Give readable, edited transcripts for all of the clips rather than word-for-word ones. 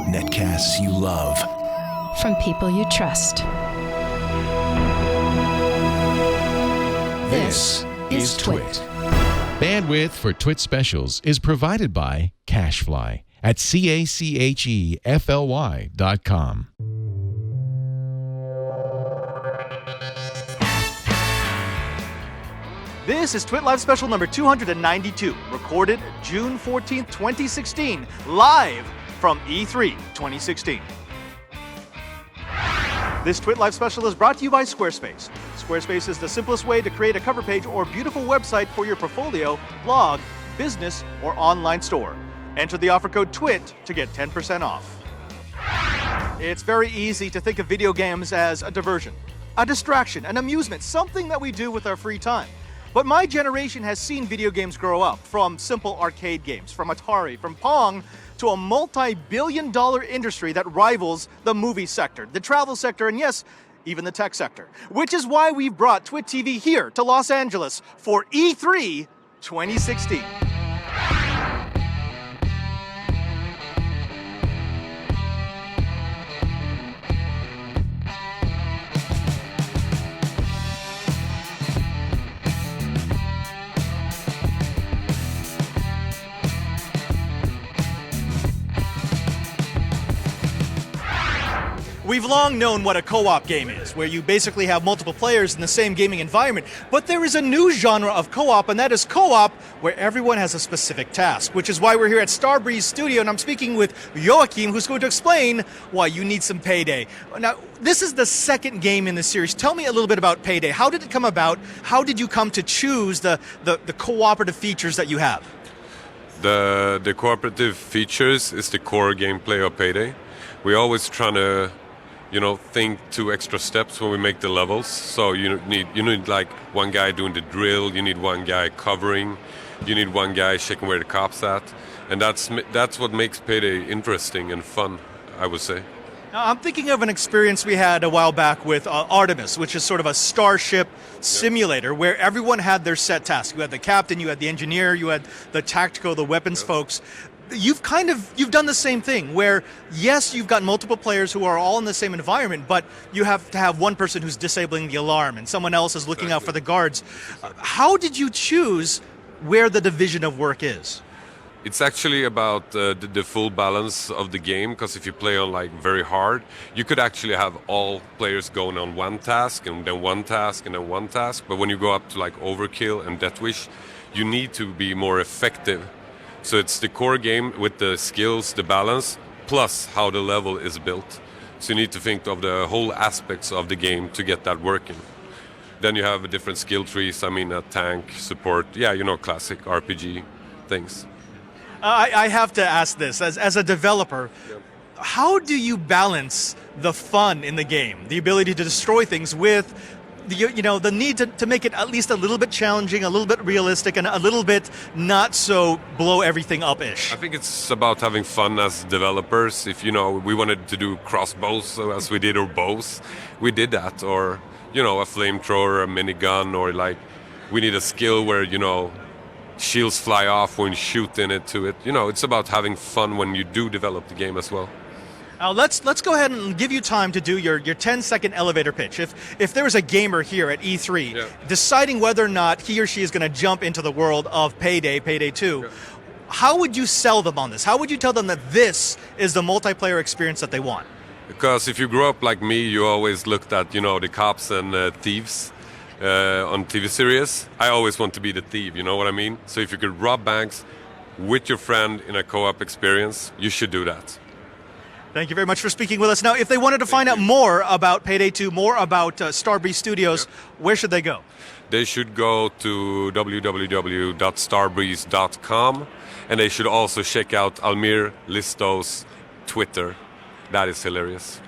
Netcasts you love. From people you trust. This is TWiT. Bandwidth for TWiT specials is provided by CacheFly at CACHEFLY.com. This is TWiT Live Special number 292, recorded June 14th, 2016, live from E3 2016. This TWiT Live Special is brought to you by Squarespace. Squarespace is the simplest way to create a cover page or beautiful website for your portfolio, blog, business, or online store. Enter the offer code TWiT to get 10% off. It's very easy to think of video games as a diversion, a distraction, an amusement, something that we do with our free time. But my generation has seen video games grow up, from simple arcade games, from Atari, from Pong, to a multi-billion-dollar industry that rivals the movie sector, the travel sector, and yes, even the tech sector. Which is why we brought TWiT TV here to Los Angeles for E3 2016. We've long known what a co-op game is, where you basically have multiple players in the same gaming environment. But there is a new genre of co-op, and that is co-op where everyone has a specific task, which is why we're here at Starbreeze Studio, and I'm speaking with Joachim, who's going to explain why you need some Payday. Now, this is the second game in the series. Tell me a little bit about Payday. How did it come about? How did you come to choose the cooperative features that you have? The cooperative features is the core gameplay of Payday. We're always trying to think 2 extra steps when we make the levels. So you need like one guy doing the drill, you need one guy covering, you need one guy checking where the cop's at, and that's what makes Payday interesting and fun, I would say. Now, I'm thinking of an experience we had a while back with Artemis, which is sort of a starship simulator where everyone had their set task. You had the captain, you had the engineer, you had the tactical, the weapons folks. You've done the same thing where, yes, you've got multiple players who are all in the same environment, but you have to have one person who's disabling the alarm and someone else is looking out for the guards. How did you choose where the division of work is? It's actually about the full balance of the game, because if you play on like very hard, you could actually have all players going on one task and then one task and then one task. But when you go up to like Overkill and Death Wish, you need to be more effective. So it's the core game with the skills, the balance, plus how the level is built. So you need to think of the whole aspects of the game to get that working. Then you have different skill trees, a tank, support, classic RPG things. I have to ask this, as a developer, how do you balance the fun in the game, the ability to destroy things with the need to make it at least a little bit challenging, a little bit realistic, and a little bit not so blow everything up-ish? I think it's about having fun as developers. If, we wanted to do crossbows as we did, or bows, we did that. Or, a flamethrower, a minigun, or like we need a skill where, shields fly off when you shoot into it. It's about having fun when you do develop the game as well. Now let's go ahead and give you time to do your 10-second elevator pitch. If there was a gamer here at E3 deciding whether or not he or she is going to jump into the world of Payday 2, how would you sell them on this? How would you tell them that this is the multiplayer experience that they want? Because if you grew up like me, you always looked at, the cops and thieves on TV series. I always want to be the thief, you know what I mean? So if you could rob banks with your friend in a co-op experience, you should do that. Thank you very much for speaking with us. Now, if they wanted to find out more about Payday 2, more about Starbreeze Studios, where should they go? They should go to www.starbreeze.com, and they should also check out Almir Listo's Twitter. That is hilarious.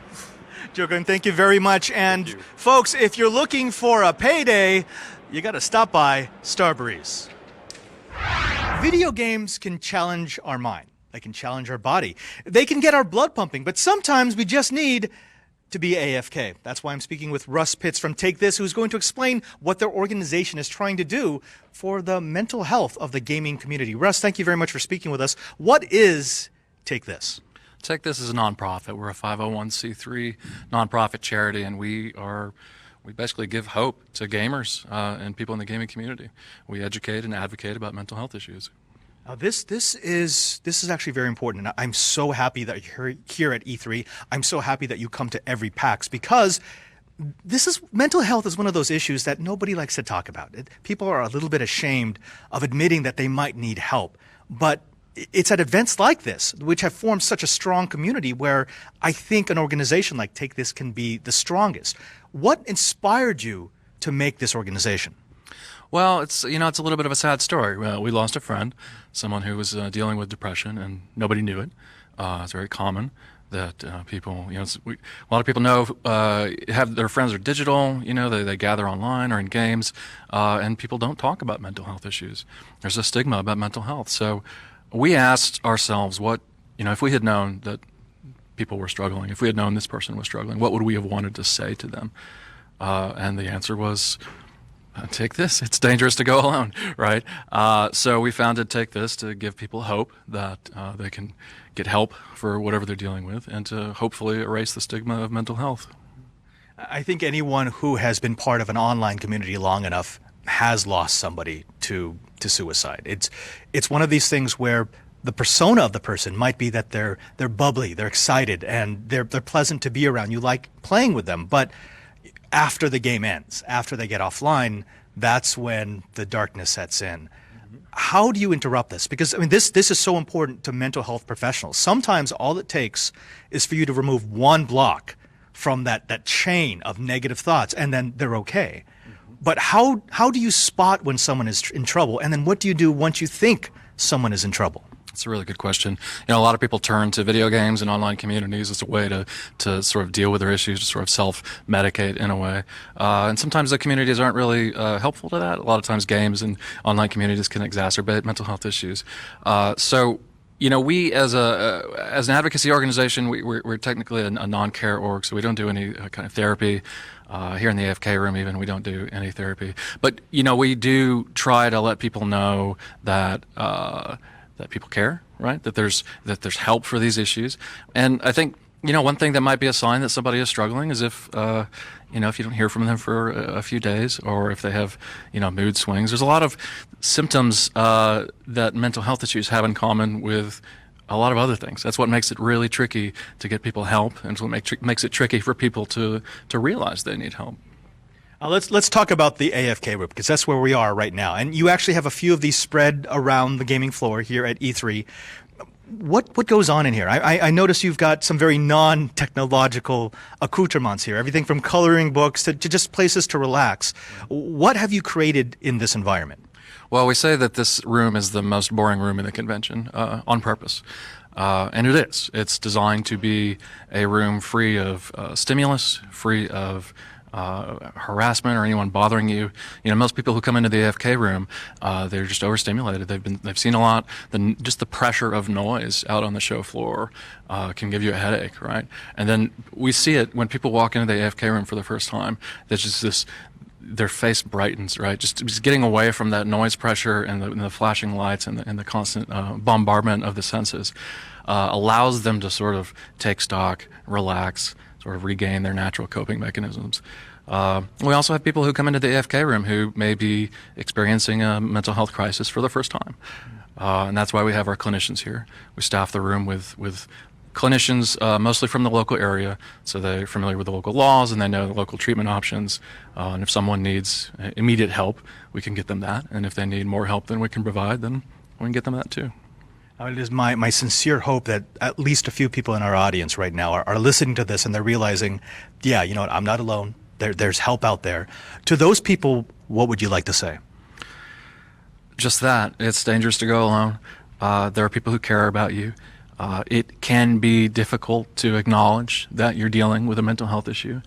Jochen, thank you very much. And folks, if you're looking for a Payday, you got to stop by Starbreeze. Video games can challenge our mind. They can challenge our body. They can get our blood pumping, but sometimes we just need to be AFK. That's why I'm speaking with Russ Pitts from Take This, who's going to explain what their organization is trying to do for the mental health of the gaming community. Russ, thank you very much for speaking with us. What is Take This? Take This is a nonprofit. We're a 501c3 nonprofit charity, and we basically give hope to gamers and people in the gaming community. We educate and advocate about mental health issues. Now this is actually very important, and I'm so happy that you're here at E3. I'm so happy that you come to every PAX, because mental health is one of those issues that nobody likes to talk about. People are a little bit ashamed of admitting that they might need help, but it's at events like this, which have formed such a strong community, where I think an organization like Take This can be the strongest. What inspired you to make this organization? Well, it's a little bit of a sad story. We lost a friend, someone who was dealing with depression, and nobody knew it. It's very common that people, a lot of people know have their friends are digital. They gather online or in games, and people don't talk about mental health issues. There's a stigma about mental health. So we asked ourselves, if we had known that people were struggling, if we had known this person was struggling, what would we have wanted to say to them? And the answer was, take this. It's dangerous to go alone, right? So we founded Take This to give people hope that they can get help for whatever they're dealing with, and to hopefully erase the stigma of mental health. I think anyone who has been part of an online community long enough has lost somebody to suicide. It's one of these things where the persona of the person might be that they're bubbly, they're excited, and they're pleasant to be around. You like playing with them, but after the game ends, after they get offline, that's when the darkness sets in. How do you interrupt this? Because this is so important to mental health professionals. Sometimes all it takes is for you to remove one block from that chain of negative thoughts, and then they're okay. But how do you spot when someone is in trouble? And then what do you do once you think someone is in trouble? That's a really good question. A lot of people turn to video games and online communities as a way to sort of deal with their issues, to sort of self-medicate in a way. And sometimes the communities aren't really helpful to that. A lot of times games and online communities can exacerbate mental health issues. So we as an advocacy organization, we're technically a non-care org, so we don't do any kind of therapy. Here in the AFK room, even, we don't do any therapy. But we do try to let people know that people care, right? That there's help for these issues. And I think one thing that might be a sign that somebody is struggling is if if you don't hear from them for a few days, or if they have mood swings. There's a lot of symptoms that mental health issues have in common with a lot of other things. That's what makes it really tricky to get people help, and it's what makes it tricky for people to realize they need help. Let's talk about the AFK room, because that's where we are right now. And you actually have a few of these spread around the gaming floor here at E3. What goes on in here? I notice you've got some very non-technological accoutrements here, everything from coloring books to just places to relax. What have you created in this environment? Well, we say that this room is the most boring room in the convention on purpose. And it is. It's designed to be a room free of stimulus, free of harassment or anyone bothering you. Most people who come into the AFK room, they're just overstimulated. They've seen a lot. Just the pressure of noise out on the show floor can give you a headache, right? And then we see it when people walk into the AFK room for the first time. There's just their face brightens, right? Just getting away from that noise pressure and the flashing lights and the constant bombardment of the senses allows them to sort of take stock, relax, sort of regain their natural coping mechanisms. We also have people who come into the AFK room who may be experiencing a mental health crisis for the first time. And that's why we have our clinicians here. We staff the room with clinicians mostly from the local area, so they're familiar with the local laws and they know the local treatment options. And if someone needs immediate help, we can get them that. And if they need more help than we can provide, then we can get them that too. It is my sincere hope that at least a few people in our audience right now are listening to this and they're realizing, yeah, you know what, I'm not alone. There's help out there. To those people, what would you like to say? Just that. It's dangerous to go alone. There are people who care about you. It can be difficult to acknowledge that you're dealing with a mental health issue.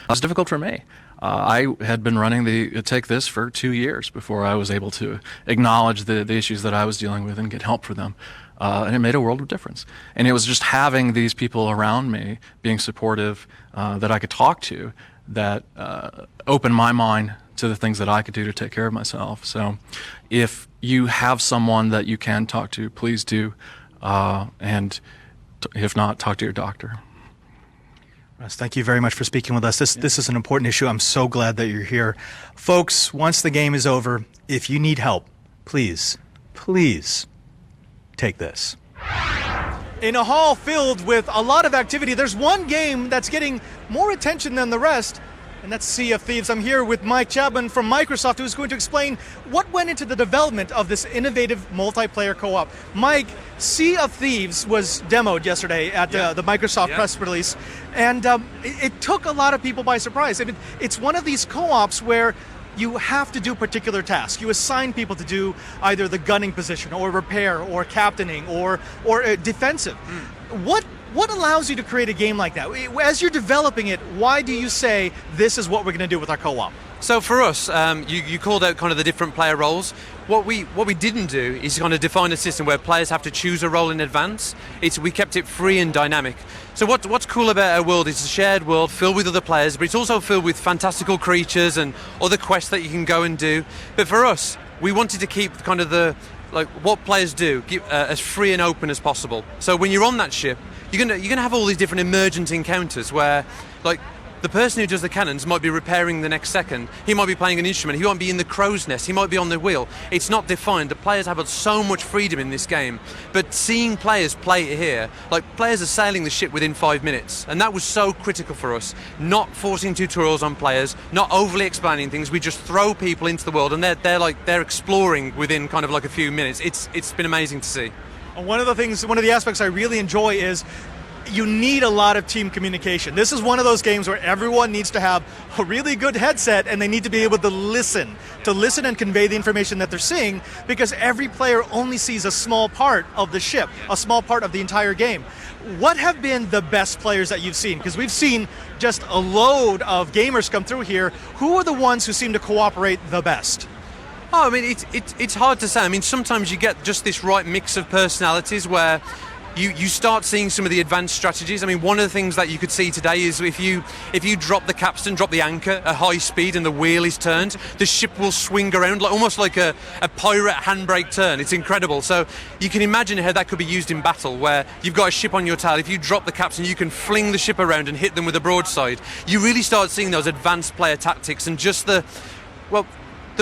It's difficult for me. I had been running the Take This for 2 years before I was able to acknowledge the issues that I was dealing with and get help for them. and it made a world of difference. And it was just having these people around me, being supportive, that I could talk to, that opened my mind to the things that I could do to take care of myself. So if you have someone that you can talk to, please do. And if not, talk to your doctor. Russ, thank you very much for speaking with us. This is an important issue. I'm so glad that you're here. Folks, once the game is over, if you need help, please take this. In a hall filled with a lot of activity, there's one game that's getting more attention than the rest, and that's Sea of Thieves. I'm here with Mike Chapman from Microsoft, who's going to explain what went into the development of this innovative multiplayer co-op. Mike, Sea of Thieves was demoed yesterday at the Microsoft press release, and it took a lot of people by surprise. I mean, it's one of these co-ops where you have to do particular tasks. You assign people to do either the gunning position or repair or captaining or defensive. What allows you to create a game like that? As you're developing it, why do you say this is what we're going to do with our co-op? So for us, you called out kind of the different player roles. What we didn't do is kind of define a system where players have to choose a role in advance. We kept it free and dynamic. So what's cool about our world is a shared world filled with other players, but it's also filled with fantastical creatures and other quests that you can go and do. But for us, we wanted to keep kind of what players do as free and open as possible. So when you're on that ship, you're gonna have all these different emergent encounters where, like, the person who does the cannons might be repairing the next second. He might be playing an instrument. He might be in the crow's nest. He might be on the wheel. It's not defined. The players have so much freedom in this game. But seeing players play it here, like, players are sailing the ship within 5 minutes. And that was so critical for us. Not forcing tutorials on players, not overly explaining things. We just throw people into the world and they're exploring within kind of like a few minutes. It's been amazing to see. One of the aspects I really enjoy is you need a lot of team communication. This is one of those games where everyone needs to have a really good headset and they need to be able to listen and convey the information that they're seeing, because every player only sees a small part of the ship, a small part of the entire game. What have been the best players that you've seen? Because we've seen just a load of gamers come through here. Who are the ones who seem to cooperate the best? Oh, I mean, it's hard to say. I mean, sometimes you get just this right mix of personalities where you start seeing some of the advanced strategies. I mean, one of the things that you could see today is if you drop the capstan, drop the anchor at high speed and the wheel is turned, the ship will swing around almost like a pirate handbrake turn. It's incredible. So you can imagine how that could be used in battle, where you've got a ship on your tail. If you drop the capstan, you can fling the ship around and hit them with a broadside. You really start seeing those advanced player tactics and just the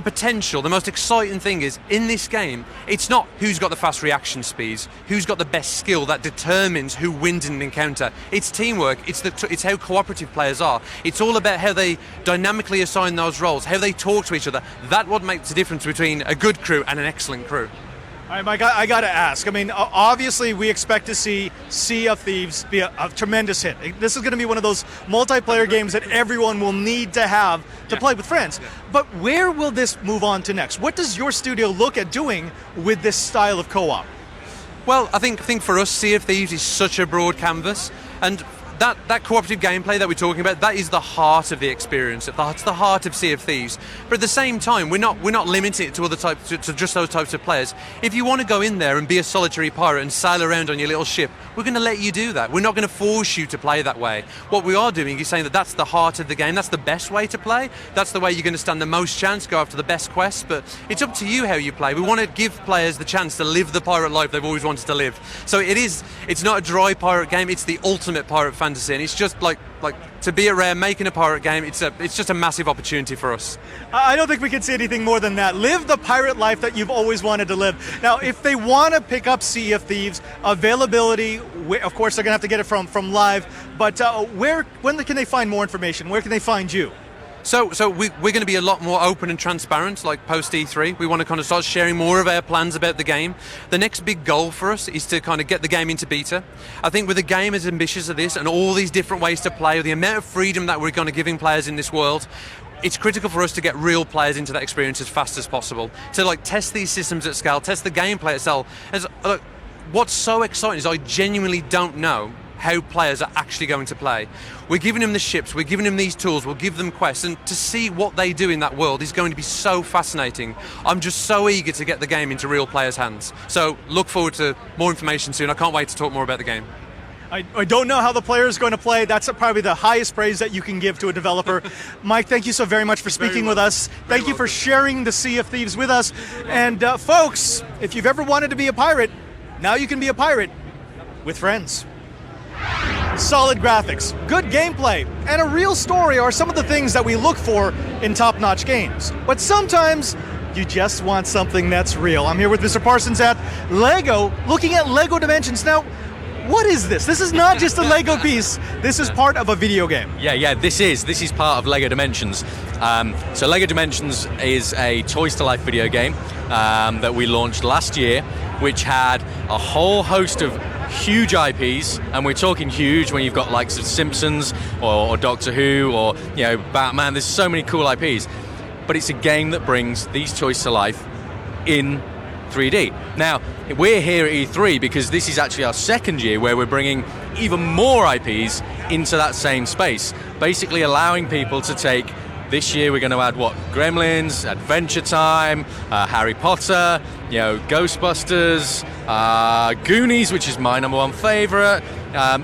potential. The most exciting thing is, in this game, it's not who's got the fast reaction speeds, who's got the best skill that determines who wins in an encounter. It's teamwork. It's how cooperative players are. It's all about how they dynamically assign those roles, how they talk to each other. That's what makes the difference between a good crew and an excellent crew. All right, Mike, I got to ask. I mean, obviously, we expect to see Sea of Thieves be a tremendous hit. This is going to be one of those multiplayer games that everyone will need to have to play with friends. But where will this move on to next? What does your studio look at doing with this style of co-op? Well, I think for us, Sea of Thieves is such a broad canvas, and that cooperative gameplay that we're talking about, that is the heart of the experience. It's the heart of Sea of Thieves. But at the same time, we're not limiting it to other types, to just those types of players. If you want to go in there and be a solitary pirate and sail around on your little ship, we're going to let you do that. We're not going to force you to play that way. What we are doing is saying that that's the heart of the game. That's the best way to play. That's the way you're going to stand the most chance, go after the best quests. But it's up to you how you play. We want to give players the chance to live the pirate life they've always wanted to live. So it's not a dry pirate game. It's the ultimate pirate fantasy. And it's just like to be at Rare making a pirate game, it's just a massive opportunity for us. I don't think we can say anything more than that. Live the pirate life that you've always wanted to live. Now, if they want to pick up Sea of Thieves, availability, of course they're going to have to get it from Live, but when can they find more information? Where can they find you? So we're going to be a lot more open and transparent, like post E3. We want to kind of start sharing more of our plans about the game. The next big goal for us is to kind of get the game into beta. I think with a game as ambitious as this and all these different ways to play, the amount of freedom that we're going to giving players in this world, it's critical for us to get real players into that experience as fast as possible. To test these systems at scale, test the gameplay itself. What's so exciting is I genuinely don't know how players are actually going to play. We're giving them the ships, we're giving them these tools, we'll give them quests, and to see what they do in that world is going to be so fascinating. I'm just so eager to get the game into real players' hands. So look forward to more information soon. I can't wait to talk more about the game. I don't know how the player is going to play. That's probably the highest praise that you can give to a developer. Mike, thank you so very much for speaking with us. Thank you for sharing the Sea of Thieves with us. And folks, if you've ever wanted to be a pirate, now you can be a pirate with friends. Solid graphics, good gameplay, and a real story are some of the things that we look for in top-notch games. But sometimes you just want something that's real. I'm here with Mr. Parsons at LEGO, looking at LEGO Dimensions. Now, what is this? This is not just a Lego piece. This is part of a video game. Yeah, this is part of LEGO Dimensions. So LEGO Dimensions is a Toys to Life video game that we launched last year, which had a whole host of huge IPs, and we're talking huge when you've got likes of Simpsons or Doctor Who or Batman. There's so many cool IPs, but it's a game that brings these toys to life in 3D. Now, we're here at E3 because this is actually our second year where we're bringing even more IPs into that same space, basically allowing people to take. This year we're going to add Gremlins, Adventure Time, Harry Potter, Ghostbusters, Goonies, which is my number one favourite.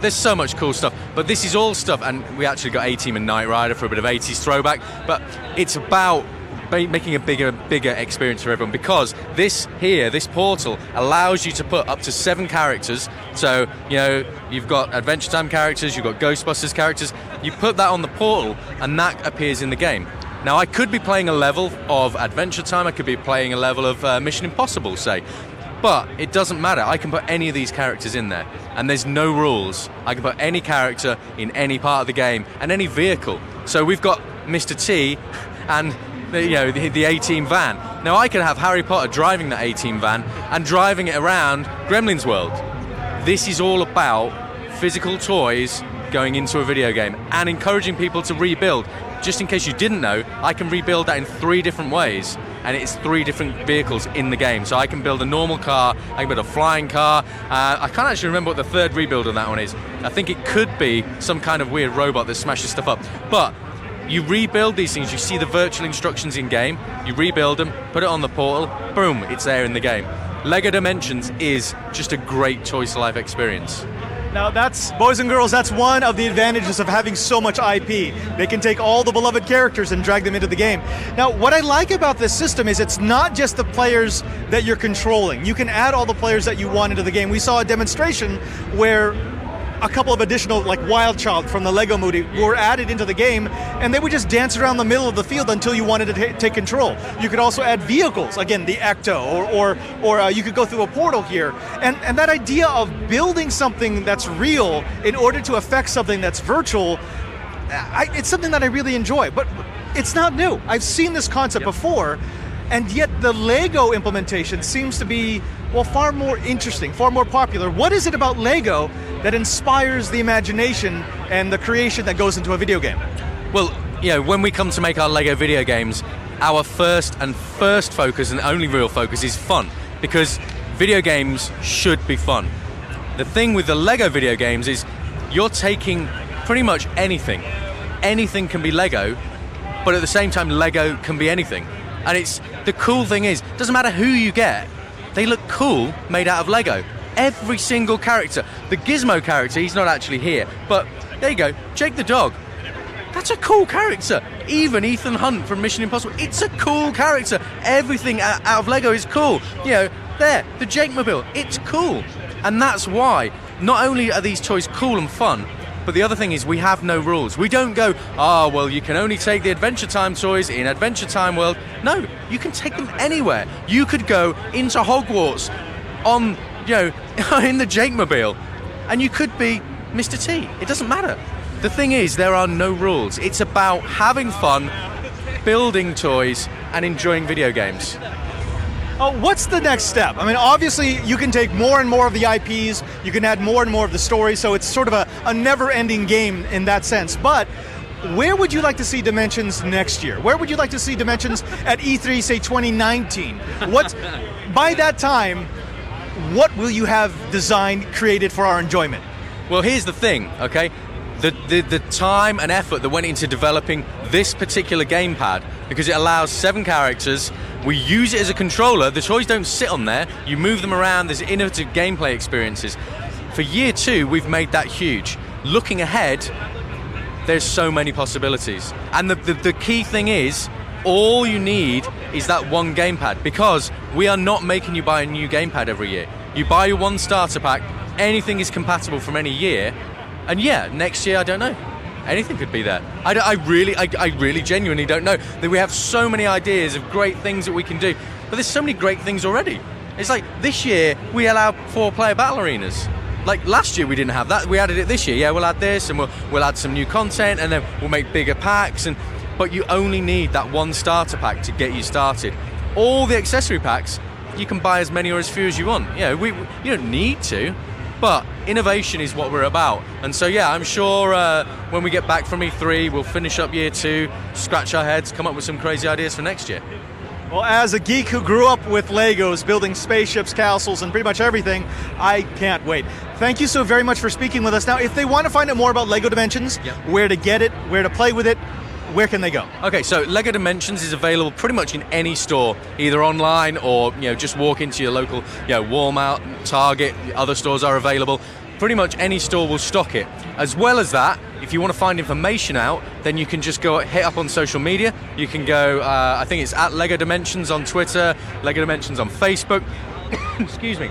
There's so much cool stuff, but this is all stuff, and we actually got A-Team and Knight Rider for a bit of 80s throwback, but it's about making a bigger experience for everyone, because this portal allows you to put up to 7 characters. So you've got Adventure Time characters, you've got Ghostbusters characters. You put that on the portal and that appears in the game. Now, I could be playing a level of Adventure Time, I could be playing a level of Mission Impossible, say, but it doesn't matter. I can put any of these characters in there, and there's no rules. I can put any character in any part of the game and any vehicle. So we've got Mr. T and the A-Team van. Now, I can have Harry Potter driving that A-Team van and driving it around Gremlins World. This is all about physical toys going into a video game and encouraging people to rebuild. Just in case you didn't know, I can rebuild that in 3 different ways, and it's 3 different vehicles in the game. So I can build a normal car, I can build a flying car. I can't actually remember what the 3rd rebuild on that one is. I think it could be some kind of weird robot that smashes stuff up. But you rebuild these things, you see the virtual instructions in game, you rebuild them, put it on the portal, boom, it's there in the game. LEGO Dimensions is just a great Toys to Life experience. Now that's, boys and girls, that's one of the advantages of having so much IP. They can take all the beloved characters and drag them into the game. Now, what I like about this system is it's not just the players that you're controlling. You can add all the players that you want into the game. We saw a demonstration where a couple of additional, like Wild Child from the Lego movie, were added into the game, and they would just dance around the middle of the field until you wanted to take control. You could also add vehicles, again, the Ecto, or you could go through a portal here. And that idea of building something that's real in order to affect something that's virtual, it's something that I really enjoy. But it's not new. I've seen this concept before, and yet the Lego implementation seems to be, far more interesting, far more popular. What is it about Lego that inspires the imagination and the creation that goes into a video game? Well, when we come to make our Lego video games, our first focus and only real focus is fun, because video games should be fun. The thing with the Lego video games is you're taking pretty much anything. Anything can be Lego, but at the same time, Lego can be anything. And the cool thing is, it doesn't matter who you get, they look cool made out of Lego. Every single character. The Gizmo character, he's not actually here, but there you go, Jake the dog. That's a cool character. Even Ethan Hunt from Mission Impossible, it's a cool character. Everything out of Lego is cool. There, the Jake Mobile, it's cool. And that's why, not only are these toys cool and fun, but the other thing is we have no rules. We don't go, you can only take the Adventure Time toys in Adventure Time World. No, you can take them anywhere. You could go into Hogwarts on, in the Jake Mobile, and you could be Mr. T. It doesn't matter. The thing is, there are no rules. It's about having fun, building toys, and enjoying video games. What's the next step? I mean, obviously, you can take more and more of the IPs, you can add more and more of the story, so it's sort of a never-ending game in that sense. But where would you like to see Dimensions next year? Where would you like to see Dimensions at E3, say 2019? By that time, what will you have designed, created for our enjoyment? Well, here's the thing, okay? The time and effort that went into developing this particular gamepad, because it allows 7 characters, we use it as a controller, the toys don't sit on there, you move them around, there's innovative gameplay experiences. For year 2, we've made that huge. Looking ahead, there's so many possibilities. And the key thing is, all you need is that one gamepad, because we are not making you buy a new gamepad every year. You buy your one starter pack, anything is compatible from any year, and yeah, next year, I don't know. Anything could be there. I really genuinely don't know. That we have so many ideas of great things that we can do, but there's so many great things already. It's like, this year, we allow 4-player battle arenas. Like, last year we didn't have that, we added it this year. Yeah, we'll add this, and we'll add some new content, and then we'll make bigger packs, but you only need that one starter pack to get you started. All the accessory packs, you can buy as many or as few as you want. You don't need to, but innovation is what we're about. And so, yeah, I'm sure when we get back from E3, we'll finish up year 2, scratch our heads, come up with some crazy ideas for next year. Well, as a geek who grew up with Legos, building spaceships, castles, and pretty much everything, I can't wait. Thank you so very much for speaking with us. Now, if they want to find out more about LEGO Dimensions, where to get it, where to play with it, where can they go? Okay, so LEGO Dimensions is available pretty much in any store, either online or just walk into your local Walmart, Target, other stores are available. Pretty much any store will stock it. As well as that, if you want to find information out, then you can just go hit up on social media. You can go, I think it's at LEGO Dimensions on Twitter, LEGO Dimensions on Facebook. Excuse me.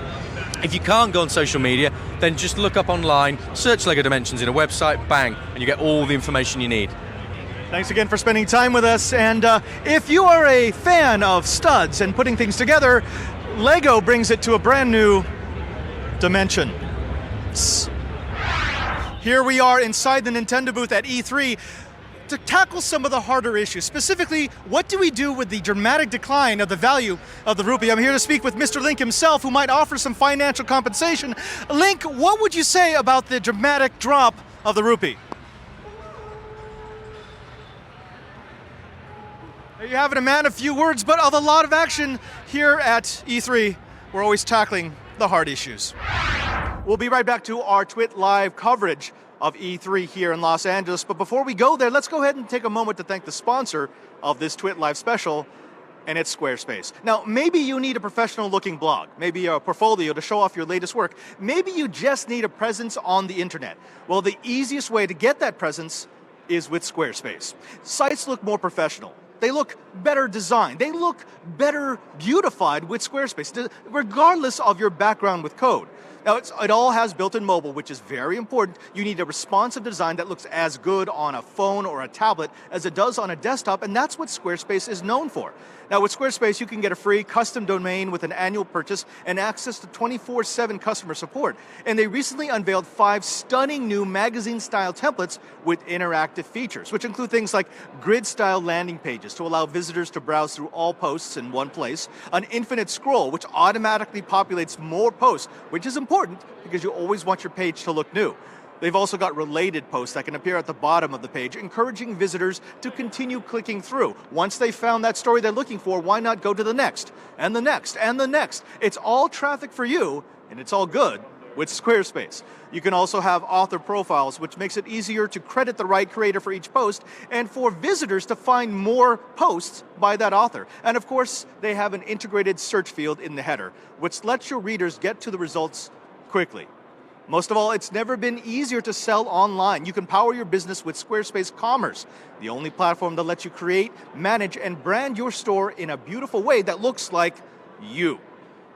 If you can't go on social media, then just look up online, search LEGO Dimensions in a website, bang, and you get all the information you need. Thanks again for spending time with us. And if you are a fan of studs and putting things together, LEGO brings it to a brand new dimension. Here we are inside the Nintendo booth at E3 to tackle some of the harder issues. Specifically, what do we do with the dramatic decline of the value of the rupee? I'm here to speak with Mr. Link himself, who might offer some financial compensation. Link, what would you say about the dramatic drop of the rupee? There you have it, a man of few words, but of a lot of action here at E3. We're always tackling the hard issues. We'll be right back to our TWiT live coverage of E3 here in Los Angeles. But before we go there, let's go ahead and take a moment to thank the sponsor of this TWiT live special, and it's Squarespace. Now, maybe you need a professional-looking blog, maybe a portfolio to show off your latest work. Maybe you just need a presence on the internet. Well, the easiest way to get that presence is with Squarespace. Sites look more professional. They look better designed. They look better beautified with Squarespace, regardless of your background with code. Now, it all has built-in mobile, which is very important. You need a responsive design that looks as good on a phone or a tablet as it does on a desktop, and that's what Squarespace is known for. Now, with Squarespace, you can get a free custom domain with an annual purchase and access to 24/7 customer support. And they recently unveiled 5 stunning new magazine-style templates with interactive features, which include things like grid-style landing pages to allow visitors to browse through all posts in one place, an infinite scroll, which automatically populates more posts, which is important because you always want your page to look new. They've also got related posts that can appear at the bottom of the page, encouraging visitors to continue clicking through. Once they've found that story they're looking for, why not go to the next, and the next, and the next? It's all traffic for you, and it's all good with Squarespace. You can also have author profiles, which makes it easier to credit the right creator for each post, and for visitors to find more posts by that author. And of course, they have an integrated search field in the header, which lets your readers get to the results quickly. Most of all, it's never been easier to sell online. You can power your business with Squarespace Commerce, the only platform that lets you create, manage, and brand your store in a beautiful way that looks like you.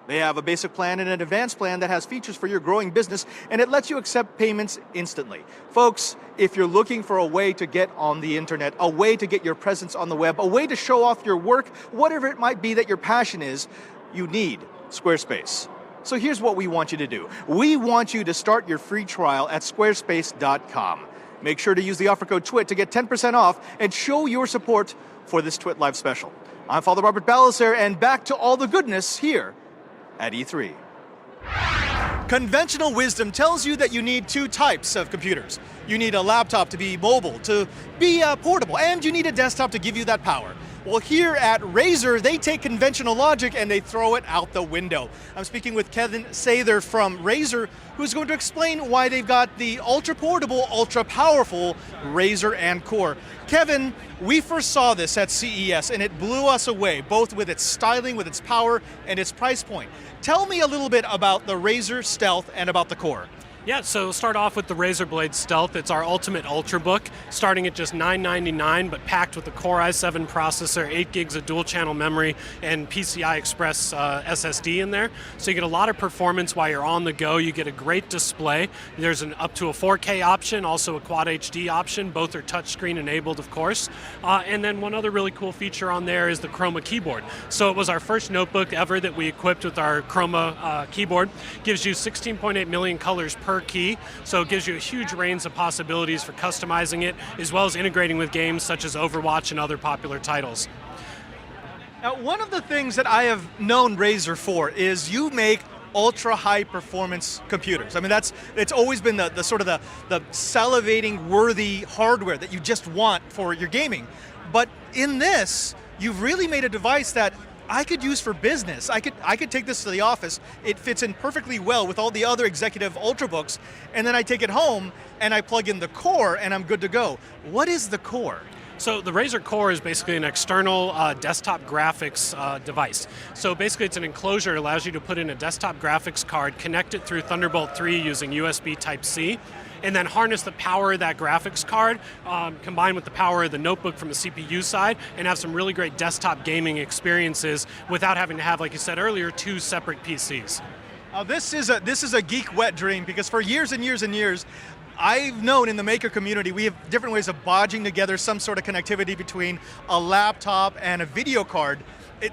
They have a basic plan and an advanced plan that has features for your growing business, and it lets you accept payments instantly. Folks, if you're looking for a way to get on the internet, a way to get your presence on the web, a way to show off your work, whatever it might be that your passion is, you need Squarespace. So here's what we want you to do. We want you to start your free trial at squarespace.com. Make sure to use the offer code TWiT to get 10% off and show your support for this TWiT Live special. I'm Father Robert Ballecer, and back to all the goodness here at E3. Conventional wisdom tells you that you need 2 types of computers. You need a laptop to be mobile, to be portable, and you need a desktop to give you that power. Well, here at Razer, they take conventional logic and they throw it out the window. I'm speaking with Kevin Sather from Razer, who's going to explain why they've got the ultra-portable, ultra-powerful Razer and Core. Kevin, we first saw this at CES and it blew us away, both with its styling, with its power, and its price point. Tell me a little bit about the Razer Stealth and about the Core. Yeah, so start off with the Razer Blade Stealth. It's our ultimate Ultrabook, starting at just $999, but packed with a Core i7 processor, 8 gigs of dual channel memory, and PCI Express SSD in there. So you get a lot of performance while you're on the go. You get a great display. There's an up to a 4K option, also a Quad HD option. Both are touchscreen enabled, of course. And then one other really cool feature on there is the Chroma keyboard. So it was our first notebook ever that we equipped with our Chroma keyboard. Gives you 16.8 million colors per key, so it gives you a huge range of possibilities for customizing it, as well as integrating with games such as Overwatch and other popular titles. Now, one of the things that I have known Razer for is you make ultra high performance computers. I mean, it's always been the sort of the salivating worthy hardware that you just want for your gaming. But in this, you've really made a device that I could use for business. I could take this to the office. It fits in perfectly well with all the other executive Ultrabooks, and then I take it home and I plug in the Core and I'm good to go. What is the Core? So the Razer Core is basically an external desktop graphics device. So basically it's an enclosure that allows you to put in a desktop graphics card, connect it through Thunderbolt 3 using USB Type-C, and then harness the power of that graphics card combined with the power of the notebook from the CPU side and have some really great desktop gaming experiences without having to have, like you said earlier, 2 separate PCs. This is a geek wet dream, because for years and years and years, I've known in the maker community we have different ways of bodging together some sort of connectivity between a laptop and a video card.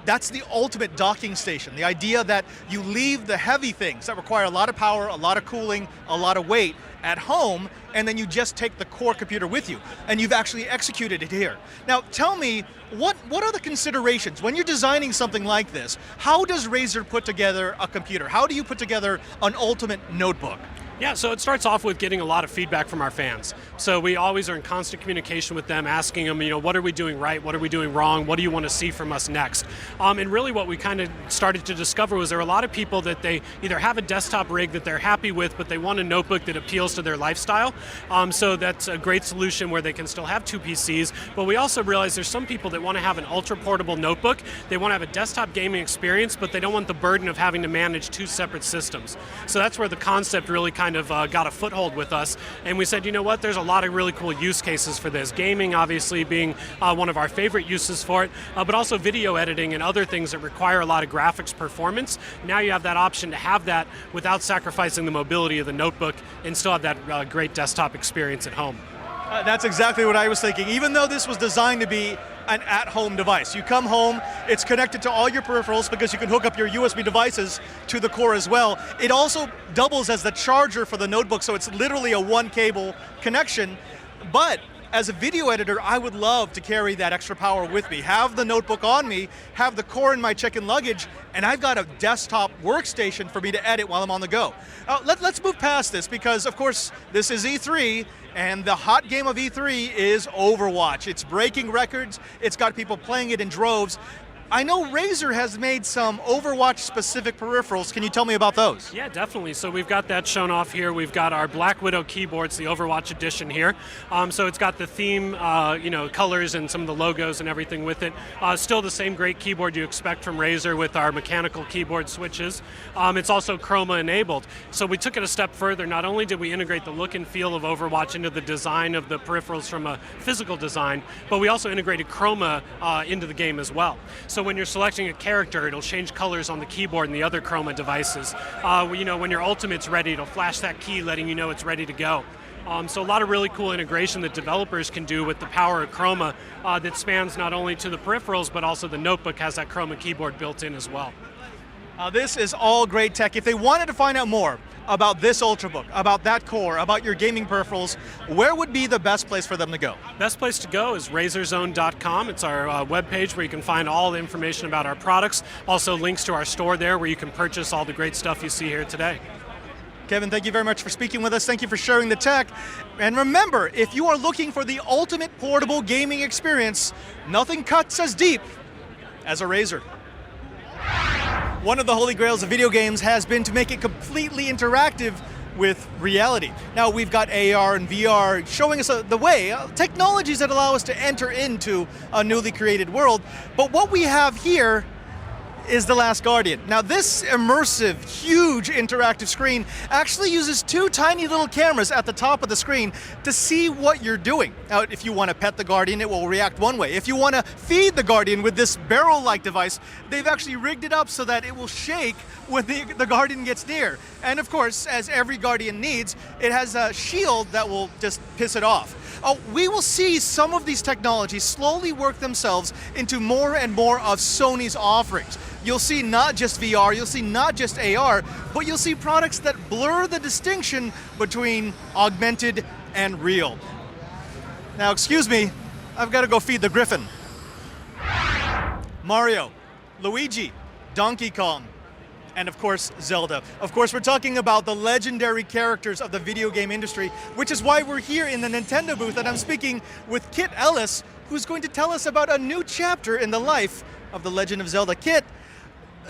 That's the ultimate docking station. The idea that you leave the heavy things that require a lot of power, a lot of cooling, a lot of weight at home, and then you just take the core computer with you. And you've actually executed it here. Now tell me, what are the considerations when you're designing something like this? How does Razer put together a computer? How do you put together an ultimate notebook? Yeah, so it starts off with getting a lot of feedback from our fans. So we always are in constant communication with them, asking them, what are we doing right? What are we doing wrong? What do you want to see from us next? And really what we kind of started to discover was there are a lot of people that they either have a desktop rig that they're happy with, but they want a notebook that appeals to their lifestyle. So that's a great solution where they can still have 2 PCs. But we also realize there's some people that want to have an ultra-portable notebook. They want to have a desktop gaming experience, but they don't want the burden of having to manage 2 separate systems. So that's where the concept really kind of got a foothold with us, and we said, you know what, there's a lot of really cool use cases for this. Gaming obviously being one of our favorite uses for it, but also video editing and other things that require a lot of graphics performance. Now you have that option to have that without sacrificing the mobility of the notebook and still have that great desktop experience at home. That's exactly what I was thinking. Even though this was designed to be an at-home device, you come home, it's connected to all your peripherals because you can hook up your USB devices to the Core as well. It also doubles as the charger for the notebook, so it's literally a 1-cable connection. But as a video editor, I would love to carry that extra power with me, have the notebook on me, have the Core in my check-in luggage, and I've got a desktop workstation for me to edit while I'm on the go. Let's move past this, because of course this is E3, and the hot game of E3 is Overwatch. It's breaking records, it's got people playing it in droves. I know Razer has made some Overwatch-specific peripherals. Can you tell me about those? Yeah, definitely. So we've got that shown off here. We've got our Black Widow keyboards, the Overwatch edition here. So it's got the theme, colors and some of the logos and everything with it. Still the same great keyboard you expect from Razer with our mechanical keyboard switches. It's also Chroma enabled. So we took it a step further. Not only did we integrate the look and feel of Overwatch into the design of the peripherals from a physical design, but we also integrated Chroma into the game as well. So when you're selecting a character, it'll change colors on the keyboard and the other Chroma devices. When your ultimate's ready, it'll flash that key letting you know it's ready to go. So a lot of really cool integration that developers can do with the power of Chroma that spans not only to the peripherals, but also the notebook has that Chroma keyboard built in as well. This is all great tech. If they wanted to find out more about this Ultrabook, about that Core, about your gaming peripherals, where would be the best place for them to go? Best place to go is razerzone.com. It's our webpage where you can find all the information about our products. Also links to our store there where you can purchase all the great stuff you see here today. Kevin, thank you very much for speaking with us. Thank you for sharing the tech. And remember, if you are looking for the ultimate portable gaming experience, nothing cuts as deep as a Razer. One of the holy grails of video games has been to make it completely interactive with reality. Now we've got AR and VR showing us the way, technologies that allow us to enter into a newly created world. But what we have here is The Last Guardian. Now this immersive, huge interactive screen actually uses two tiny little cameras at the top of the screen to see what you're doing. Now if you want to pet the Guardian, it will react one way. If you want to feed the Guardian with this barrel-like device, they've actually rigged it up so that it will shake when the Guardian gets near. And of course, as every Guardian needs, it has a shield that will just piss it off. We will see some of these technologies slowly work themselves into more and more of Sony's offerings. You'll see not just VR, you'll see not just AR, but you'll see products that blur the distinction between augmented and real. Now, excuse me, I've got to go feed the Griffin. Mario, Luigi, Donkey Kong, and of course, Zelda. Of course, we're talking about the legendary characters of the video game industry, which is why we're here in the Nintendo booth, and I'm speaking with Kit Ellis, who's going to tell us about a new chapter in the life of The Legend of Zelda. Kit,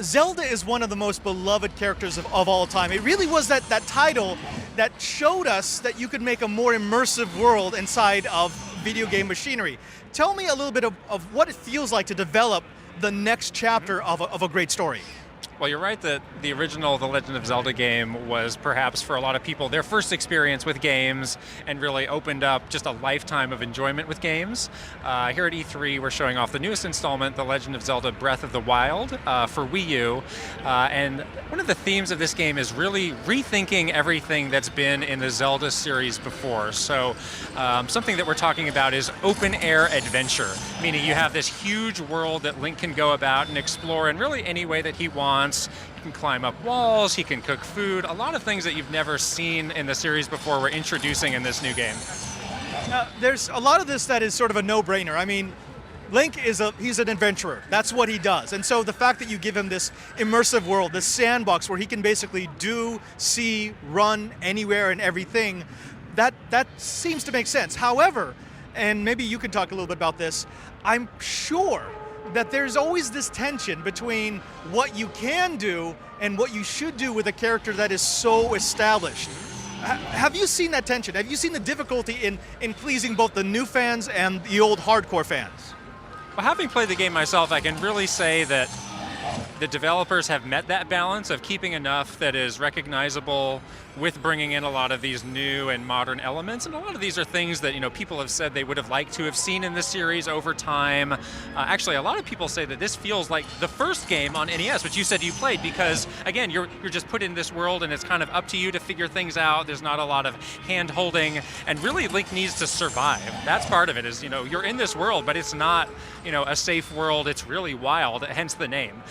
Zelda is one of the most beloved characters of all time. It really was that title that showed us that you could make a more immersive world inside of video game machinery. Tell me a little bit of what it feels like to develop the next chapter of a great story. Well, you're right that the original The Legend of Zelda game was perhaps for a lot of people their first experience with games and really opened up just a lifetime of enjoyment with games. Here at E3, we're showing off the newest installment, The Legend of Zelda Breath of the Wild for Wii U. And one of the themes of this game is really rethinking everything that's been in the Zelda series before. So something that we're talking about is open air adventure, meaning you have this huge world that Link can go about and explore in really any way that he wants. He can climb up walls, he can cook food, a lot of things that you've never seen in the series before we're introducing in this new game. Now, there's a lot of this that is sort of a no-brainer. I mean, Link he's an adventurer. That's what he does. And so the fact that you give him this immersive world, this sandbox where he can basically do, see, run anywhere and everything, that seems to make sense. However, and maybe you can talk a little bit about this, I'm sure that there's always this tension between what you can do and what you should do with a character that is so established. Have you seen that tension? Have you seen the difficulty in pleasing both the new fans and the old hardcore fans? Well, having played the game myself, I can really say that the developers have met that balance of keeping enough that is recognizable with bringing in a lot of these new and modern elements. And a lot of these are things that, people have said they would have liked to have seen in the series over time. Actually, a lot of people say that this feels like the first game on NES, which you said you played, because again, you're just put in this world and it's kind of up to you to figure things out. There's not a lot of hand holding, and really Link needs to survive. That's part of it is, you're in this world, but it's not, a safe world. It's really wild, hence the name.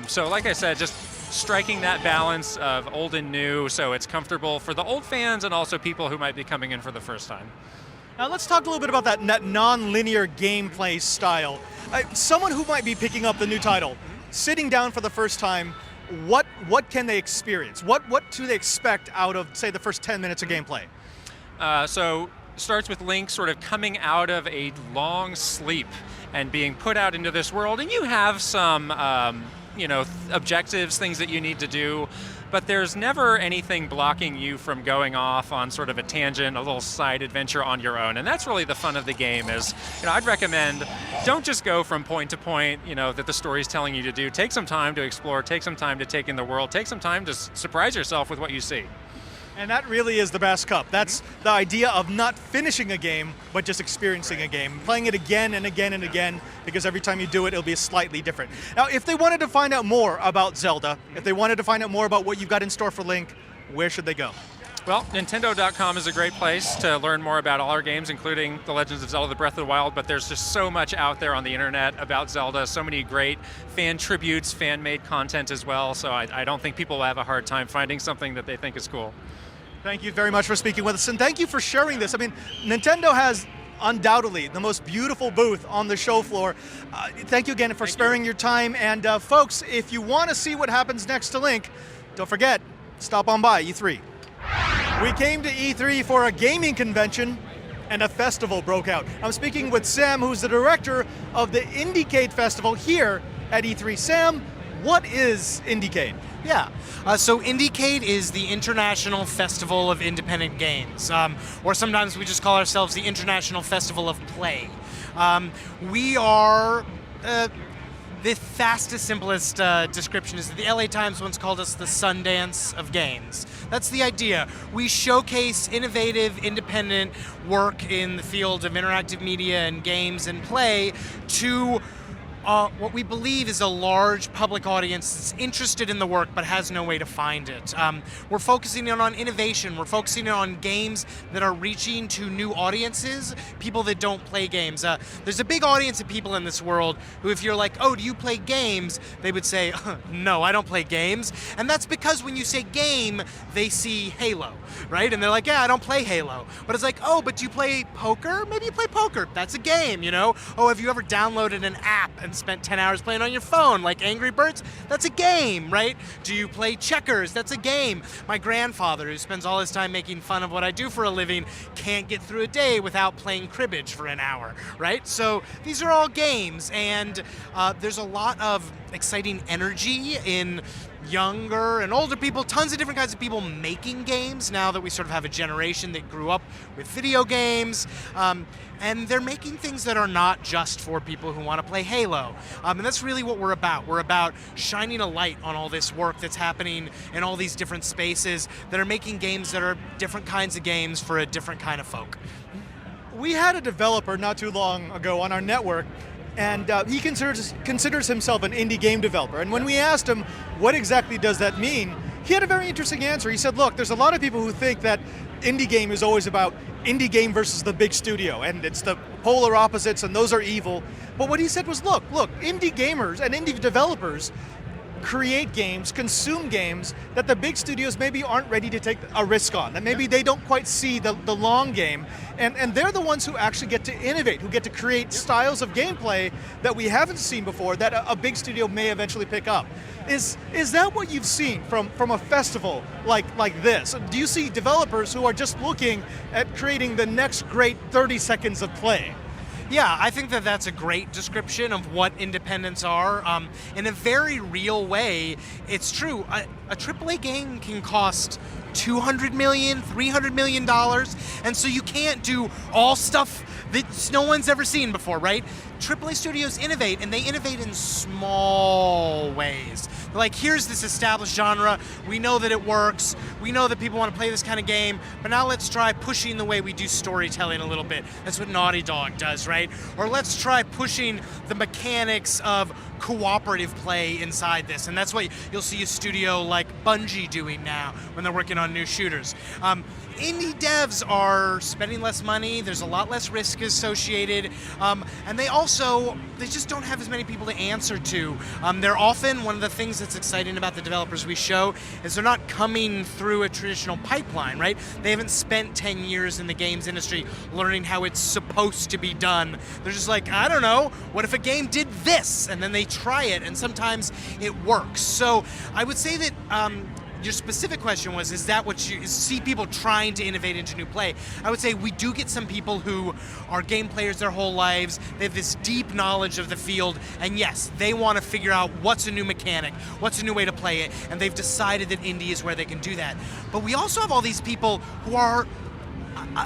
So like I said, just striking that balance of old and new so it's comfortable for the old fans and also people who might be coming in for the first time. Now let's talk a little bit about that non-linear gameplay style. Someone who might be picking up the new title, sitting down for the first time, what can they experience? What do they expect out of, say, the first 10 minutes of gameplay? So starts with Link sort of coming out of a long sleep and being put out into this world, and you have some objectives, things that you need to do, but there's never anything blocking you from going off on sort of a tangent, a little side adventure on your own. And that's really the fun of the game is, I'd recommend don't just go from point to point, that the story's telling you to do. Take some time to explore, take some time to take in the world, take some time to surprise yourself with what you see. And that really is the best cup. That's the idea of not finishing a game, but just experiencing a game. Playing it again and again and again, because every time you do it, it'll be slightly different. Now, if they wanted to find out more about Zelda, if they wanted to find out more about what you've got in store for Link, where should they go? Well, Nintendo.com is a great place to learn more about all our games, including The Legends of Zelda: The Breath of the Wild, but there's just so much out there on the internet about Zelda, so many great fan tributes, fan-made content as well, so I don't think people will have a hard time finding something that they think is cool. Thank you very much for speaking with us, and thank you for sharing this. I mean, Nintendo has undoubtedly the most beautiful booth on the show floor. Thank you again for sparing your time, and folks, if you want to see what happens next to Link, don't forget, stop on by E3. We came to E3 for a gaming convention, and a festival broke out. I'm speaking with Sam, who's the director of the IndieCade Festival here at E3. Sam, what is IndieCade? Yeah, so IndieCade is the International Festival of Independent Games, or sometimes we just call ourselves the International Festival of Play. We are, the fastest, simplest description is that the LA Times once called us the Sundance of games. That's the idea. We showcase innovative, independent work in the field of interactive media and games and play to what we believe is a large public audience that's interested in the work but has no way to find it. We're focusing on innovation. We're focusing on games that are reaching to new audiences, people that don't play games. There's a big audience of people in this world who, if you're like, oh, do you play games? They would say, no, I don't play games. And that's because when you say game, they see Halo, right? And they're like, yeah, I don't play Halo. But it's like, oh, but do you play poker? Maybe you play poker. That's a game, you know? Oh, have you ever downloaded an app and spent 10 hours playing on your phone, like Angry Birds? That's a game, right? Do you play checkers? That's a game. My grandfather, who spends all his time making fun of what I do for a living, can't get through a day without playing cribbage for an hour, right? So these are all games, and there's a lot of exciting energy in younger and older people, tons of different kinds of people making games now that we sort of have a generation that grew up with video games. And they're making things that are not just for people who want to play Halo. And that's really what we're about. We're about shining a light on all this work that's happening in all these different spaces that are making games that are different kinds of games for a different kind of folk. We had a developer not too long ago on our network, and he considers himself an indie game developer. And when we asked him, what exactly does that mean? He had a very interesting answer. He said, look, there's a lot of people who think that indie game is always about indie game versus the big studio, and it's the polar opposites, and those are evil. But what he said was, look, indie gamers and indie developers create games, consume games that the big studios maybe aren't ready to take a risk on, that maybe they don't quite see the long game, and they're the ones who actually get to innovate, who get to create styles of gameplay that we haven't seen before, that a big studio may eventually pick up. Is that what you've seen from a festival like this? Do you see developers who are just looking at creating the next great 30 seconds of play? Yeah, I think that that's a great description of what independents are. In a very real way, it's true. A AAA game can cost $200 million, $300 million, and so you can't do all stuff that no one's ever seen before, right? AAA studios innovate, and they innovate in small ways. Like, here's this established genre, we know that it works, we know that people want to play this kind of game, but now let's try pushing the way we do storytelling a little bit. That's what Naughty Dog does, right? Or let's try pushing the mechanics of cooperative play inside this, and that's what you'll see a studio like Bungie doing now when they're working on new shooters. Indie devs are spending less money, there's a lot less risk associated, and they just don't have as many people to answer to. They're often, one of the things that's exciting about the developers we show is they're not coming through a traditional pipeline, right? They haven't spent 10 years in the games industry learning how it's supposed to be done. They're just like, I don't know, what if a game did this? And then they try it, and sometimes it works. So I would say that your specific question was, is that what you see people trying to innovate into new play? I would say we do get some people who are game players their whole lives, they have this deep knowledge of the field, and yes, they want to figure out what's a new mechanic, what's a new way to play it, and they've decided that indie is where they can do that. But we also have all these people who are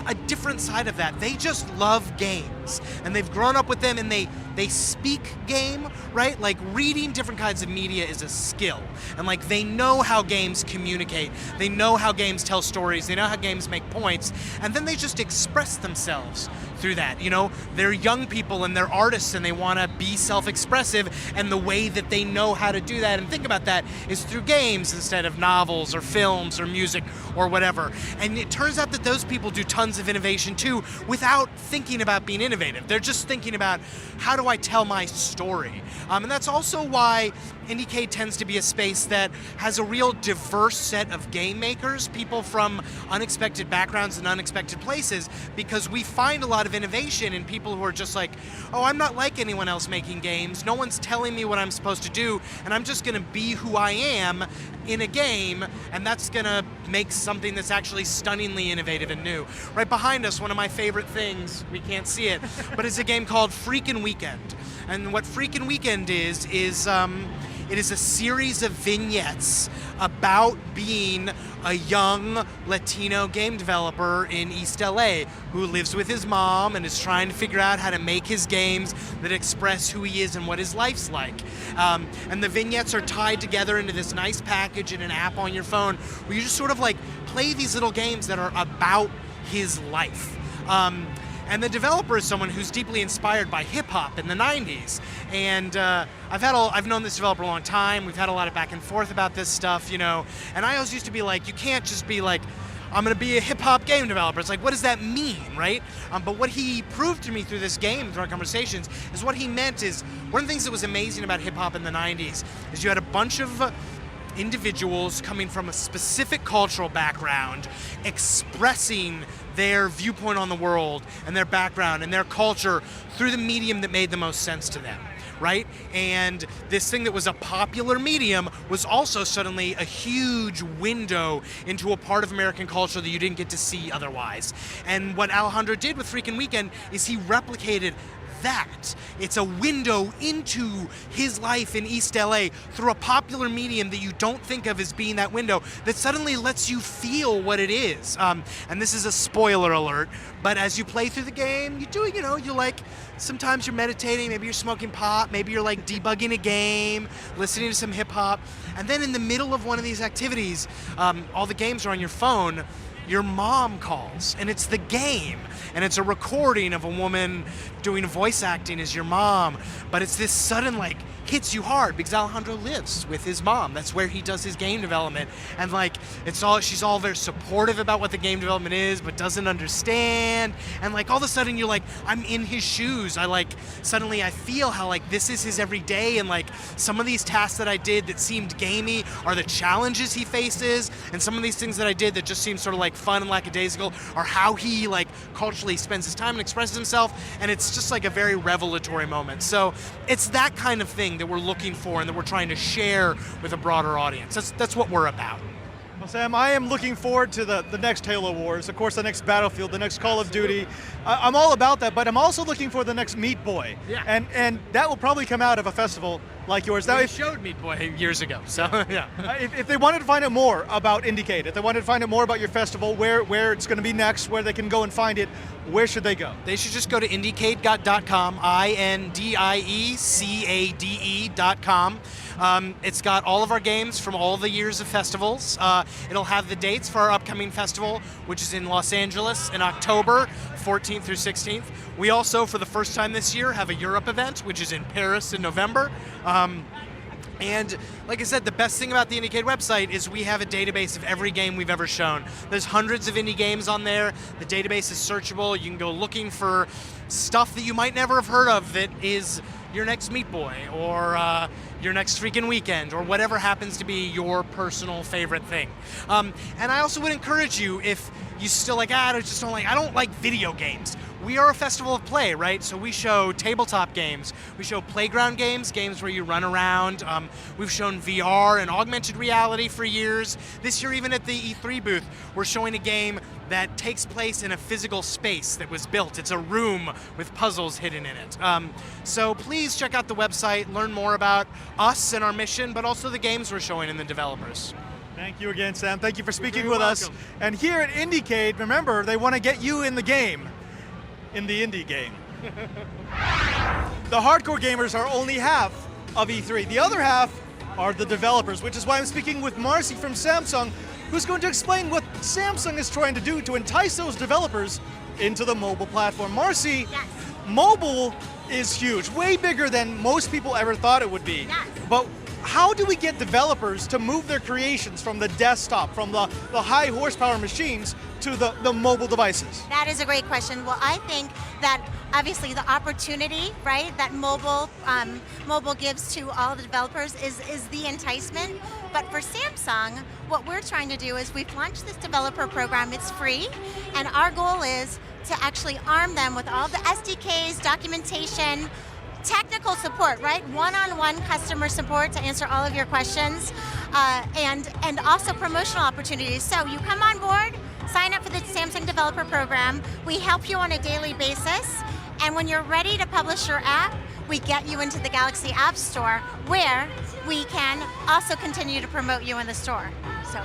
a different side of that. They just love games, and they've grown up with them, and they speak game, right? Like, reading different kinds of media is a skill, and like, they know how games communicate, they know how games tell stories, they know how games make points, and then they just express themselves through that. You know, they're young people and they're artists, and they want to be self-expressive, and the way that they know how to do that and think about that is through games instead of novels or films or music or whatever. And it turns out that those people do tons of innovation too without thinking about being innovative. They're just thinking about, how do I tell my story? And that's also why IndieCade tends to be a space that has a real diverse set of game makers, people from unexpected backgrounds and unexpected places, because we find a lot of innovation in people who are just like, oh, I'm not like anyone else making games, no one's telling me what I'm supposed to do, and I'm just going to be who I am, in a game, and that's gonna make something that's actually stunningly innovative and new. Right behind us, one of my favorite things, we can't see it, but it's a game called Freakin' Weekend. And what Freakin' Weekend is it is a series of vignettes about being a young Latino game developer in East LA who lives with his mom and is trying to figure out how to make his games that express who he is and what his life's like. And the vignettes are tied together into this nice package in an app on your phone where you just sort of like play these little games that are about his life. And the developer is someone who's deeply inspired by hip-hop in the 90s. And I've known this developer a long time. We've had a lot of back and forth about this stuff, you know. And I always used to be like, you can't just be like, I'm going to be a hip-hop game developer. It's like, what does that mean, right? But what he proved to me through this game, through our conversations, is what he meant is, one of the things that was amazing about hip-hop in the 90s is you had a bunch of individuals coming from a specific cultural background expressing their viewpoint on the world and their background and their culture through the medium that made the most sense to them, right? And this thing that was a popular medium was also suddenly a huge window into a part of American culture that you didn't get to see otherwise. And what Alejandro did with Freakin' Weekend is he replicated that. It's a window into his life in East LA through a popular medium that you don't think of as being that window that suddenly lets you feel what it is. And this is a spoiler alert, but as you play through the game, you're like, sometimes you're meditating, maybe you're smoking pot, maybe you're like debugging a game, listening to some hip hop, and then in the middle of one of these activities, all the games are on your phone, your mom calls, and it's the game, and it's a recording of a woman doing voice acting as your mom, but it's this sudden, like, hits you hard because Alejandro lives with his mom. That's where he does his game development, and like, she's all very supportive about what the game development is, but doesn't understand, and like, all of a sudden you're like, I'm in his shoes. Suddenly I feel how like this is his everyday, and like some of these tasks that I did that seemed gamey are the challenges he faces, and some of these things that I did that just seemed sort of like fun and lackadaisical are how he like culturally spends his time and expresses himself, and it's just like a very revelatory moment. So it's that kind of thing that we're looking for and that we're trying to share with a broader audience. That's what we're about. Well, Sam, I am looking forward to the next Halo Wars, of course the next Battlefield, the next Call of Duty. I'm all about that, but I'm also looking for the next Meat Boy. Yeah. And that will probably come out of a festival like yours. Now, showed Meat Boy years ago, so yeah. If they wanted to find out more about IndieCade, if they wanted to find out more about your festival, where it's going to be next, where they can go and find it, where should they go? They should just go to IndieCade.com, IndieCade.com. It's got all of our games from all the years of festivals. It'll have the dates for our upcoming festival, which is in Los Angeles in October, 14th through 16th. We also, for the first time this year, have a Europe event, which is in Paris in November. And like I said, the best thing about the IndieCade website is we have a database of every game we've ever shown. There's hundreds of indie games on there. The database is searchable. You can go looking for stuff that you might never have heard of that is your next Meat Boy or your next Freakin' Weekend or whatever happens to be your personal favorite thing. And I also would encourage you, if you still like, I don't like video games. We are a festival of play, right? So we show tabletop games, we show playground games, games where you run around. We've shown VR and augmented reality for years. This year, even at the E3 booth, we're showing a game that takes place in a physical space that was built. It's a room with puzzles hidden in it. So please check out the website, learn more about us and our mission, but also the games we're showing and the developers. Thank you again, Sam. Thank you for speaking You're with us. welcome. And here at IndieCade, remember, they want to get you in the game. In the indie game. The hardcore gamers are only half of E3. The other half are the developers, which is why I'm speaking with Marcy from Samsung, who's going to explain what Samsung is trying to do to entice those developers into the mobile platform. Marcy, Yes. Mobile is huge, way bigger than most people ever thought it would be. Yes. But how do we get developers to move their creations from the desktop, from the high horsepower machines to the mobile devices? That is a great question. Well, I think that obviously the opportunity, right, that mobile gives to all the developers is the enticement. But for Samsung, what we're trying to do is we've launched this developer program. It's free, and our goal is to actually arm them with all the SDKs, documentation, technical support, right? One-on-one customer support to answer all of your questions. and also promotional opportunities. So you come on board, sign up for the Samsung Developer Program. We help you on a daily basis, and when you're ready to publish your app, we get you into the Galaxy App Store, where we can also continue to promote you in the store. So.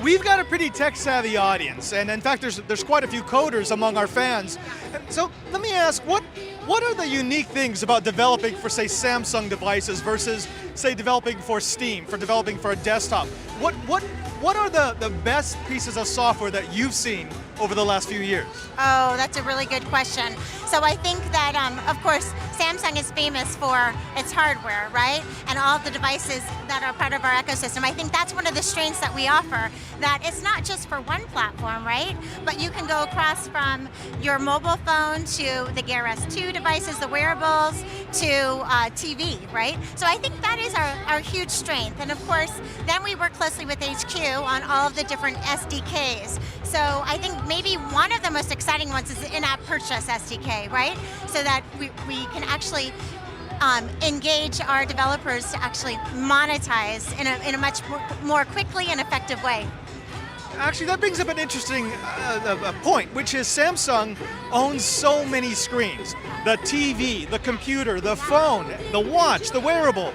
We've got a pretty tech-savvy audience, and in fact, there's quite a few coders among our fans. So let me ask, what are the unique things about developing for, say, Samsung devices versus, say, developing for Steam, for developing for a desktop? What are the best pieces of software that you've seen over the last few years? Oh, that's a really good question. So I think that, of course, Samsung is famous for its hardware, right? And all of the devices that are part of our ecosystem. I think that's one of the strengths that we offer, that it's not just for one platform, right? But you can go across from your mobile phone to the Gear S2 devices, the wearables, to TV, right? So I think that is our huge strength. And of course, then we work closely with HQ on all of the different SDKs. So I think maybe one of the most exciting ones is the in-app purchase SDK, right? So that we can actually engage our developers to actually monetize in a much more quickly and effective way. Actually, that brings up an interesting point, which is Samsung owns so many screens. The TV, the computer, the phone, the watch, the wearable.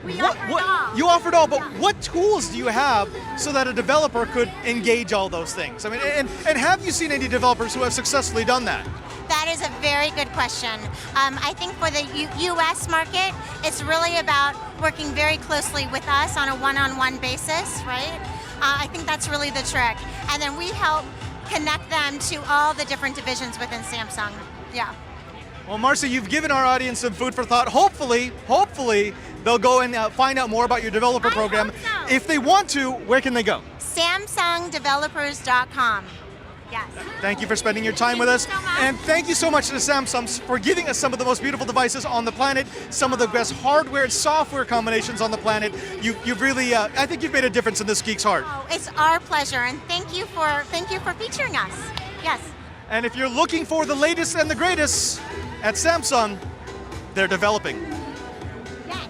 We offer it all. You offer it all, but what tools do you have so that a developer could engage all those things? I mean, and have you seen any developers who have successfully done that? That is a very good question. I think for the U.S. market, it's really about working very closely with us on a one-on-one basis, right? I think that's really the trick. And then we help connect them to all the different divisions within Samsung. Yeah. Well, Marcy, you've given our audience some food for thought. Hopefully, they'll go and find out more about your developer program. Hope so. If they want to, where can they go? SamsungDevelopers.com. Yes. Thank you for spending your time with us. Thank you so much. And thank you so much to Samsung for giving us some of the most beautiful devices on the planet, some of the best hardware and software combinations on the planet. You've really, I think you've made a difference in this geek's heart. Oh, it's our pleasure, and thank you for featuring us. Yes. And if you're looking for the latest and the greatest at Samsung, they're developing. Yes.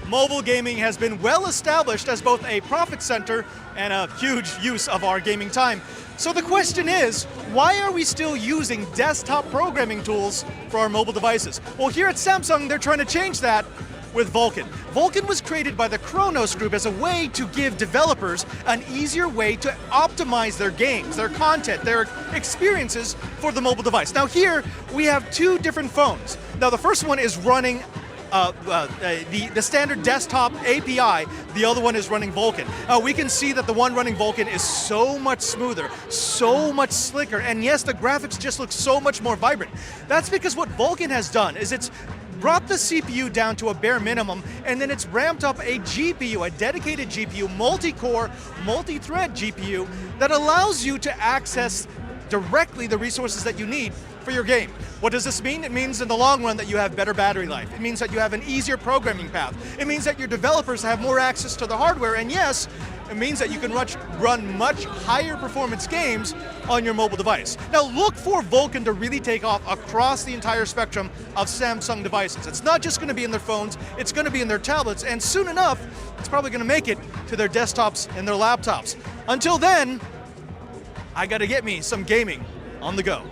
Mobile gaming has been well established as both a profit center and a huge use of our gaming time. So the question is, why are we still using desktop programming tools for our mobile devices? Well, here at Samsung, they're trying to change that with Vulkan. Vulkan was created by the Kronos Group as a way to give developers an easier way to optimize their games, their content, their experiences for the mobile device. Now here, we have two different phones. Now the first one is running the standard desktop API, the other one is running Vulkan. We can see that the one running Vulkan is so much smoother, so much slicker, and yes, the graphics just look so much more vibrant. That's because what Vulkan has done is it's brought the CPU down to a bare minimum, and then it's ramped up a GPU, a dedicated GPU, multi-core, multi-thread GPU, that allows you to access directly the resources that you need for your game. What does this mean? It means in the long run that you have better battery life. It means that you have an easier programming path. It means that your developers have more access to the hardware, and yes, it means that you can run much higher performance games on your mobile device. Now look for Vulkan to really take off across the entire spectrum of Samsung devices. It's not just going to be in their phones, it's going to be in their tablets, and soon enough, it's probably going to make it to their desktops and their laptops. Until then, I gotta get me some gaming on the go.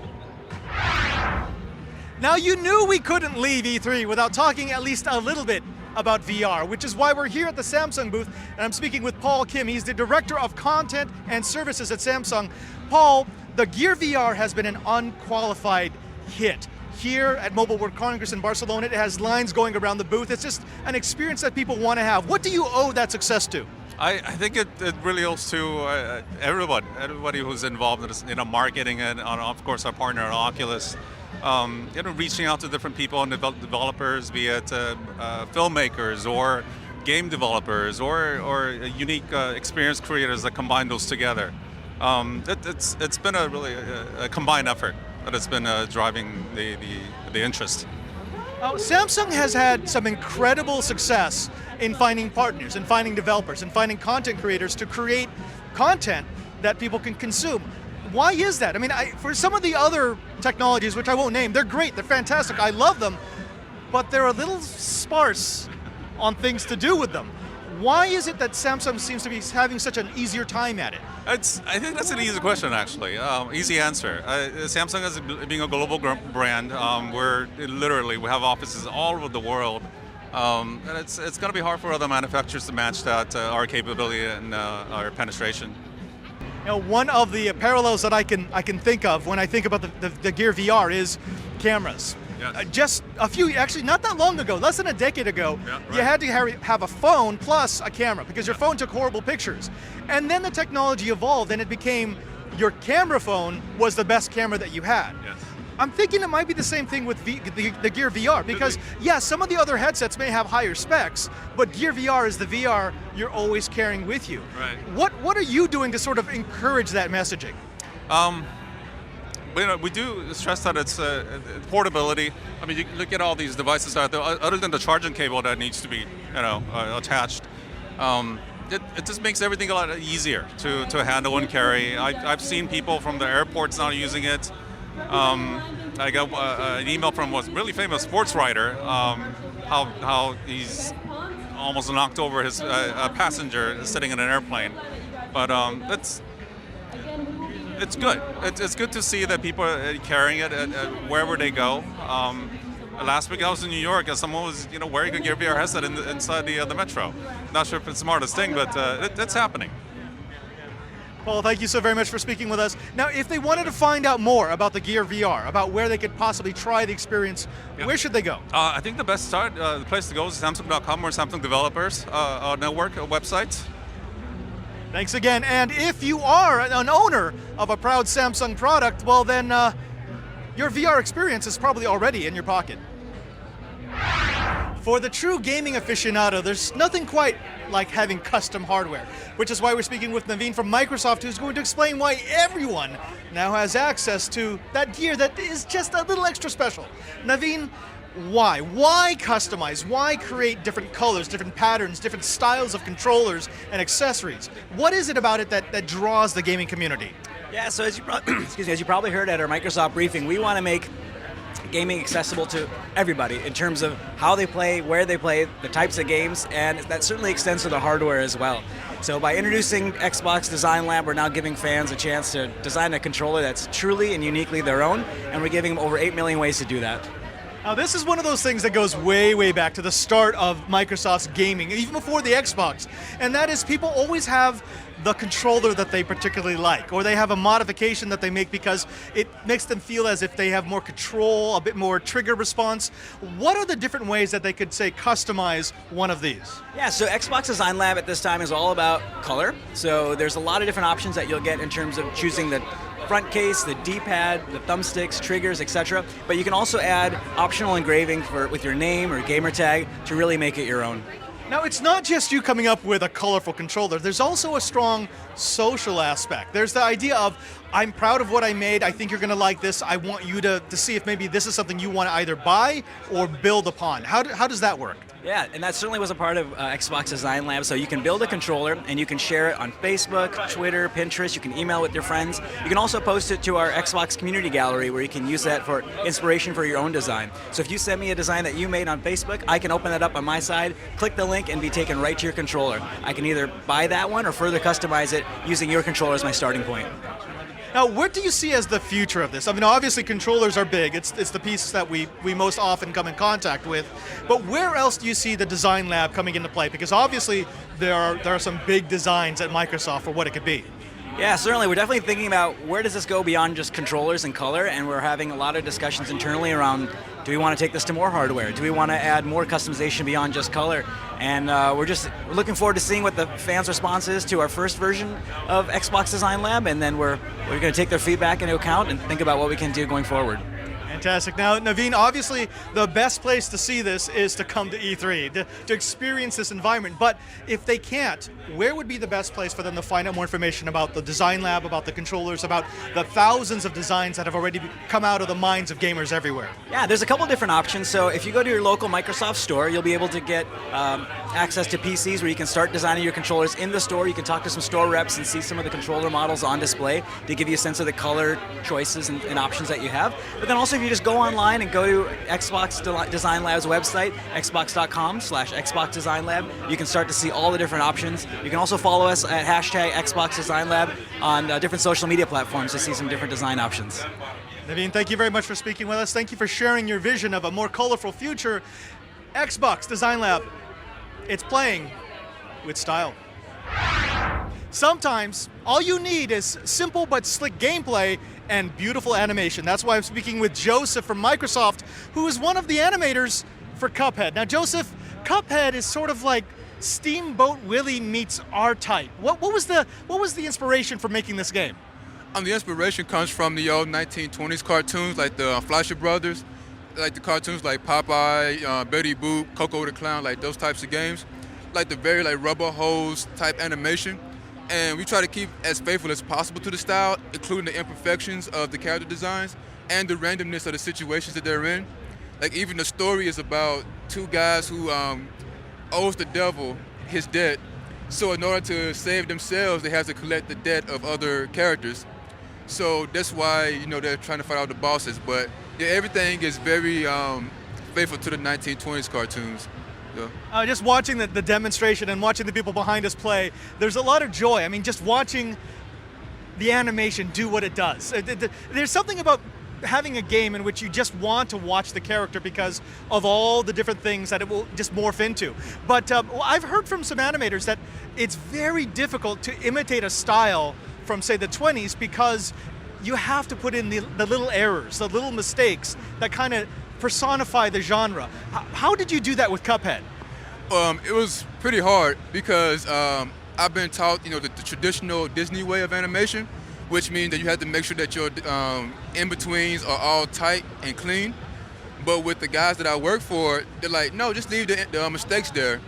Now you knew we couldn't leave E3 without talking at least a little bit about VR, which is why we're here at the Samsung booth, and I'm speaking with Paul Kim. He's the Director of Content and Services at Samsung. Paul, the Gear VR has been an unqualified hit. Here at Mobile World Congress in Barcelona, it has lines going around the booth. It's just an experience that people want to have. What do you owe that success to? I think it really owes to everybody who's involved in marketing, and of course our partner Oculus. Reaching out to different people and developers, be it filmmakers or game developers or unique experience creators that combine those together. It's been a really a combined effort that has been driving the interest. Samsung has had some incredible success in finding partners, and finding developers, and finding content creators to create content that people can consume. Why is that? I mean, for some of the other technologies, which I won't name, they're great, they're fantastic, I love them, but they're a little sparse on things to do with them. Why is it that Samsung seems to be having such an easier time at it? I think that's an easy question, actually. Easy answer. Samsung, as being a global brand, we have offices all over the world, and it's going to be hard for other manufacturers to match that our capability and our penetration. Now, one of the parallels that I can think of when I think about the Gear VR is cameras. Yes. Just actually not that long ago, less than a decade ago, Yeah, right. you had to have a phone plus a camera because your phone took horrible pictures. And then the technology evolved and it became your camera phone was the best camera that you had. Yes. I'm thinking it might be the same thing with the Gear VR because, yeah, some of the other headsets may have higher specs, but Gear VR is the VR you're always carrying with you. Right. What are you doing to sort of encourage that messaging? We do stress that it's portability. I mean, you look at all these devices out there, other than the charging cable that needs to be, attached. It just makes everything a lot easier to handle and carry. I've seen people from the airports now using it. I got an email from a really famous sports writer, how he's almost knocked over his passenger sitting in an airplane. But it's good. It's good to see that people are carrying it wherever they go. Last week I was in New York and someone was wearing a Gear VR headset inside the metro. Not sure if it's the smartest thing, but it's happening. Paul, thank you so very much for speaking with us. Now, if they wanted to find out more about the Gear VR, about where they could possibly try the experience, where should they go? I think the best the place to go is Samsung.com or Samsung Developers Network website. Thanks again. And if you are an owner of a proud Samsung product, well then your VR experience is probably already in your pocket. For the true gaming aficionado, there's nothing quite like having custom hardware, which is why we're speaking with Naveen from Microsoft, who's going to explain why everyone now has access to that gear that is just a little extra special. Naveen, why? Why customize? Why create different colors, different patterns, different styles of controllers and accessories? What is it about it that draws the gaming community? Yeah, so as you probably heard at our Microsoft briefing, we want to make gaming accessible to everybody in terms of how they play, where they play, the types of games, and that certainly extends to the hardware as well. So by introducing Xbox Design Lab, we're now giving fans a chance to design a controller that's truly and uniquely their own, and we're giving them over 8 million ways to do that. Now, this is one of those things that goes way, way back to the start of Microsoft's gaming, even before the Xbox, and that is people always have the controller that they particularly like, or they have a modification that they make because it makes them feel as if they have more control, a bit more trigger response. What are the different ways that they could, say, customize one of these? Yeah, so Xbox Design Lab at this time is all about color. So there's a lot of different options that you'll get in terms of choosing the front case, the D-pad, the thumbsticks, triggers, etc. But you can also add optional engraving with your name or gamer tag to really make it your own. Now, it's not just you coming up with a colorful controller. There's also a strong social aspect. There's the idea of, I'm proud of what I made. I think you're going to like this. I want you to see if maybe this is something you want to either buy or build upon. How does that work? Yeah, and that certainly was a part of Xbox Design Lab. So you can build a controller and you can share it on Facebook, Twitter, Pinterest. You can email with your friends. You can also post it to our Xbox community gallery where you can use that for inspiration for your own design. So if you send me a design that you made on Facebook, I can open that up on my side, click the link, and be taken right to your controller. I can either buy that one or further customize it using your controller as my starting point. Now, what do you see as the future of this? I mean, obviously controllers are big. It's the piece that we most often come in contact with. But where else do you see the Design Lab coming into play? Because obviously there are some big designs at Microsoft for what it could be. Yeah, certainly. We're definitely thinking about where does this go beyond just controllers and color, and we're having a lot of discussions internally around, do we want to take this to more hardware? Do we want to add more customization beyond just color? And we're looking forward to seeing what the fans' response is to our first version of Xbox Design Lab, and then we're going to take their feedback into account and think about what we can do going forward. Fantastic. Now, Naveen, obviously the best place to see this is to come to E3, to experience this environment. But if they can't, where would be the best place for them to find out more information about the Design Lab, about the controllers, about the thousands of designs that have already come out of the minds of gamers everywhere? Yeah, there's a couple different options. So if you go to your local Microsoft store, you'll be able to get access to PCs where you can start designing your controllers in the store. You can talk to some store reps and see some of the controller models on display to give you a sense of the color choices and options that you have. But then also if you just go online and go to Xbox Design Lab's website, xbox.com/Xbox Design Lab. You can start to see all the different options. You can also follow us at hashtag Xbox Design Lab on different social media platforms to see some different design options. Naveen, thank you very much for speaking with us. Thank you for sharing your vision of a more colorful future. Xbox Design Lab, it's playing with style. Sometimes all you need is simple but slick gameplay and beautiful animation. That's why I'm speaking with Joseph from Microsoft, who is one of the animators for Cuphead. Now, Joseph, Cuphead is sort of like Steamboat Willie meets R-Type. What was the inspiration for making this game? The inspiration comes from the old 1920s cartoons, like the Fleischer Brothers, like the cartoons like Popeye, Betty Boop, Coco the Clown, like those types of games, like the very like rubber hose type animation. And we try to keep as faithful as possible to the style, including the imperfections of the character designs and the randomness of the situations that they're in. Like even the story is about two guys who owes the devil his debt. So in order to save themselves, they have to collect the debt of other characters. So that's why, they're trying to fight out the bosses. But yeah, everything is very faithful to the 1920s cartoons. Yeah. Just watching the demonstration and watching the people behind us play, there's a lot of joy. I mean, just watching the animation do what it does. There's something about having a game in which you just want to watch the character because of all the different things that it will just morph into. But I've heard from some animators that it's very difficult to imitate a style from, say, the 20s because you have to put in the little errors, the little mistakes that kind of personify the genre. How did you do that with Cuphead? It was pretty hard because I've been taught, the traditional Disney way of animation, which means that you have to make sure that your in-betweens are all tight and clean. But with the guys that I work for, they're like, no, just leave the mistakes there.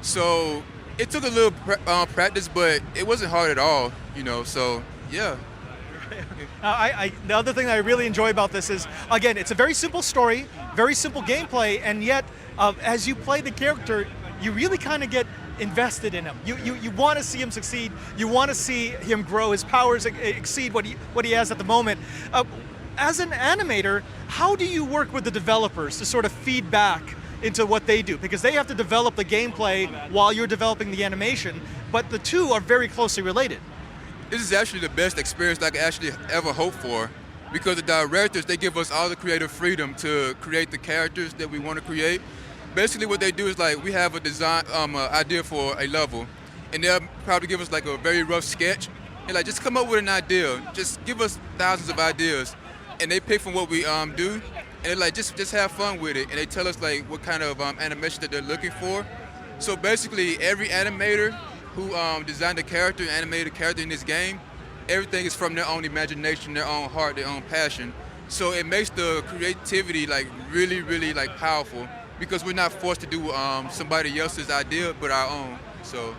So it took a little practice, but it wasn't hard at all, so yeah. The other thing that I really enjoy about this is, again, it's a very simple story, very simple gameplay, and yet as you play the character, you really kind of get invested in him. You want to see him succeed. You want to see him grow. His powers exceed what he has at the moment. As an animator, how do you work with the developers to sort of feed back into what they do? Because they have to develop the gameplay while you're developing the animation, but the two are very closely related. This is actually the best experience I could actually ever hope for, because the directors, they give us all the creative freedom to create the characters that we want to create. Basically what they do is like, we have a design idea for a level, and they'll probably give us like a very rough sketch, and like, just come up with an idea, just give us thousands of ideas, and they pick from what we do, and they're like, just have fun with it, and they tell us like what kind of animation that they're looking for. So basically every animator who designed a character and animated a character in this game, everything is from their own imagination, their own heart, their own passion. So it makes the creativity like really, really like powerful, because we're not forced to do somebody else's idea but our own. So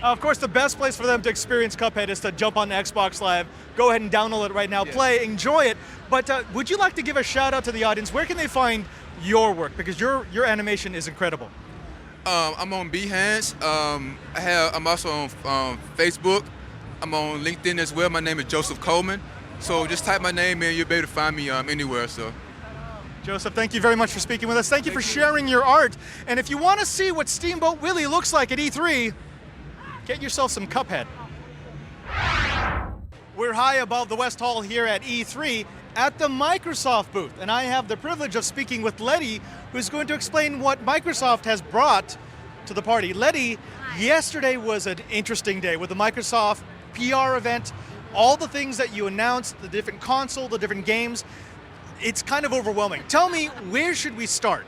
of course, the best place for them to experience Cuphead is to jump on the Xbox Live. Go ahead and download it right now, play, enjoy it. But would you like to give a shout out to the audience? Where can they find your work? Because your animation is incredible. I'm on Behance. I'm also on Facebook. I'm on LinkedIn as well. My name is Joseph Coleman. So just type my name in, you'll be able to find me anywhere. So, Joseph, thank you very much for speaking with us. Thank you for sharing your art. And if you want to see what Steamboat Willie looks like at E3, get yourself some Cuphead. We're high above the West Hall here at E3 at the Microsoft booth, and I have the privilege of speaking with Letty, who's going to explain what Microsoft has brought to the party. Letty, yesterday was an interesting day with the Microsoft PR event, all the things that you announced, the different console, the different games. It's kind of overwhelming. Tell me, where should we start?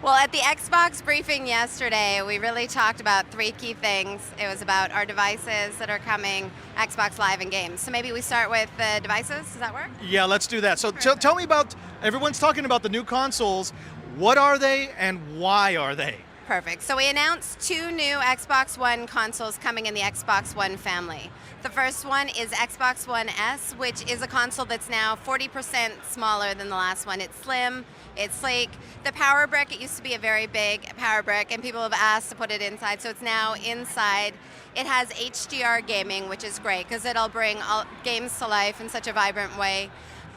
Well, at the Xbox briefing yesterday, we really talked about three key things. It was about our devices that are coming, Xbox Live, and games. So maybe we start with the devices. Does that work? Yeah, let's do that. So tell me about, everyone's talking about the new consoles. What are they and why are they? Perfect. So we announced two new Xbox One consoles coming in the Xbox One family. The first one is Xbox One S, which is a console that's now 40% smaller than the last one. It's slim, it's sleek. The power brick, it used to be a very big power brick, and people have asked to put it inside, so it's now inside. It has HDR gaming, which is great, because it'll bring all games to life in such a vibrant way.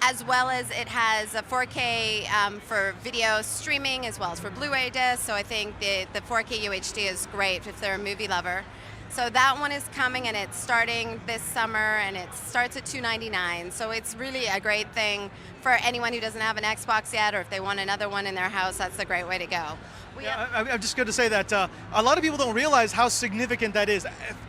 as well as it has a 4K for video streaming as well as for Blu-ray discs. So I think the 4K UHD is great if they're a movie lover. So that one is coming, and it's starting this summer, and it starts at $299. So it's really a great thing for anyone who doesn't have an Xbox yet, or if they want another one in their house, that's a great way to go. I'm just going to say that a lot of people don't realize how significant that is.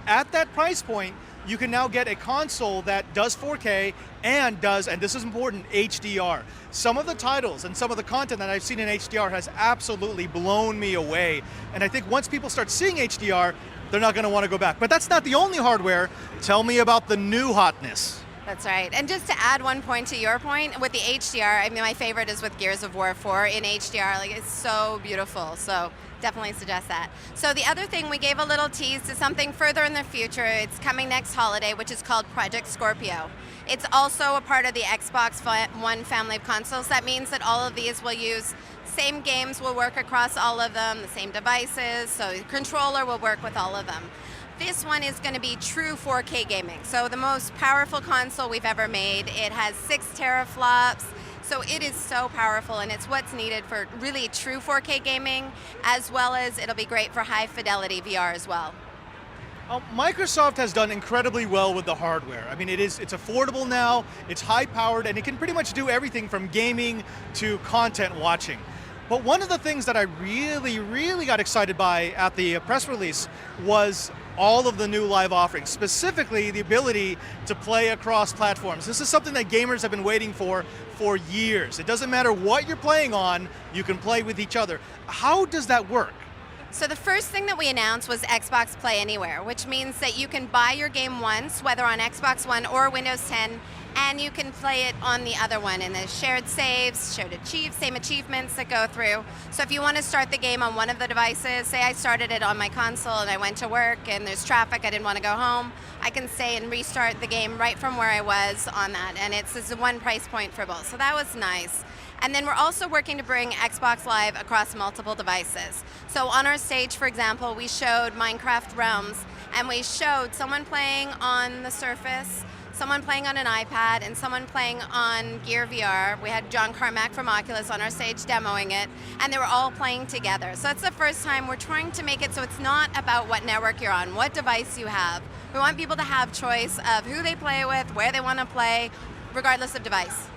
At that price point, you can now get a console that does 4K and does, and this is important, HDR. Some of the titles and some of the content that I've seen in HDR has absolutely blown me away. And I think once people start seeing HDR, they're not going to want to go back. But that's not the only hardware. Tell me about the new hotness. That's right. And just to add one point to your point, with the HDR, I mean, my favorite is with Gears of War 4 in HDR. Like, it's so beautiful. So definitely suggest that. So the other thing, we gave a little tease to something further in the future. It's coming next holiday, which is called Project Scorpio. It's also a part of the Xbox One family of consoles. That means that all of these will use same games, will work across all of them, the same devices, so the controller will work with all of them. This one is going to be true 4K gaming, so the most powerful console we've ever made. It has 6 teraflops, so it is so powerful, and it's what's needed for really true 4K gaming, as well as it'll be great for high fidelity VR as well. Microsoft has done incredibly well with the hardware. I mean, it's affordable now, it's high powered, and it can pretty much do everything from gaming to content watching. But one of the things that I really got excited by at the press release was all of the new live offerings, specifically the ability to play across platforms. This is something that gamers have been waiting for years. It doesn't matter what you're playing on, you can play with each other. How does that work? So the first thing that we announced was Xbox Play Anywhere, which means that you can buy your game once, whether on Xbox One or Windows 10, and you can play it on the other one, and there's shared saves, same achievements that go through. So if you want to start the game on one of the devices, say I started it on my console and I went to work and there's traffic, I didn't want to go home, I can stay and restart the game right from where I was on that, and it's one price point for both. So that was nice. And then we're also working to bring Xbox Live across multiple devices. So on our stage, for example, we showed Minecraft Realms, and we showed someone playing on the Surface, someone playing on an iPad, and someone playing on Gear VR. We had John Carmack from Oculus on our stage demoing it, and they were all playing together. So that's the first time we're trying to make it so it's not about what network you're on, what device you have. We want people to have choice of who they play with, where they want to play, regardless of device.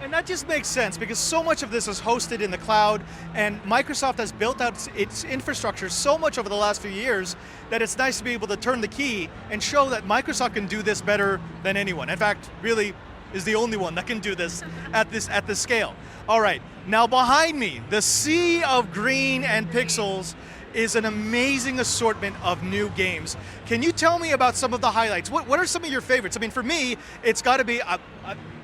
And that just makes sense because so much of this is hosted in the cloud, and Microsoft has built out its infrastructure so much over the last few years that it's nice to be able to turn the key and show that Microsoft can do this better than anyone. In fact, really is the only one that can do this at this scale. All right, now behind me, the sea of green and pixels is an amazing assortment of new games. Can you tell me about some of the highlights? What are some of your favorites? I mean, for me, it's got to be,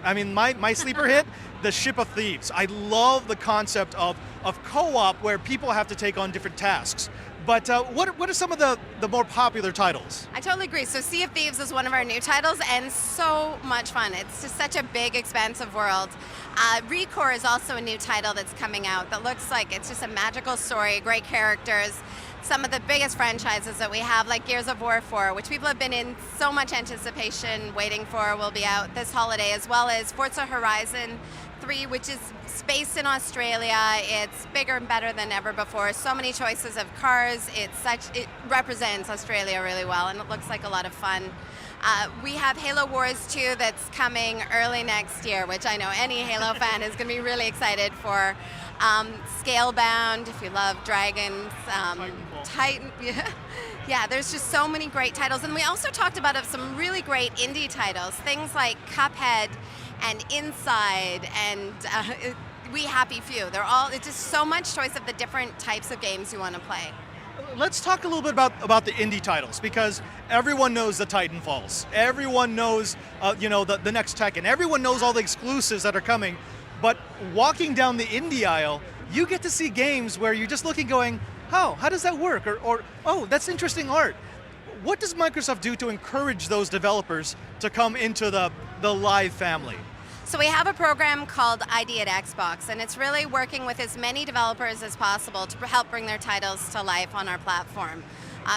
my sleeper hit, the Sea of Thieves. I love the concept of co-op where people have to take on different tasks. But what are some of the more popular titles? I totally agree. So Sea of Thieves is one of our new titles, and so much fun. It's just such a big, expansive world. Recore is also a new title that's coming out that looks like it's just a magical story, great characters. Some of the biggest franchises that we have, like Gears of War 4, which people have been in so much anticipation waiting for, will be out this holiday, as well as Forza Horizon 3, which is based in Australia. It's bigger and better than ever before. So many choices of cars. It represents Australia really well, and it looks like a lot of fun. We have Halo Wars 2 that's coming early next year, which I know any Halo fan is going to be really excited for. Scalebound, if you love dragons. Titan. Yeah, there's just so many great titles. And we also talked about some really great indie titles, things like Cuphead and Inside and We Happy Few. It's just so much choice of the different types of games you want to play. Let's talk a little bit about the indie titles, because everyone knows the Titanfalls. Everyone knows the next Tekken. Everyone knows all the exclusives that are coming. But walking down the indie aisle, you get to see games where you're just looking going, how does that work? Or oh, that's interesting art. What does Microsoft do to encourage those developers to come into the Live family? So we have a program called ID at Xbox, and it's really working with as many developers as possible to help bring their titles to life on our platform.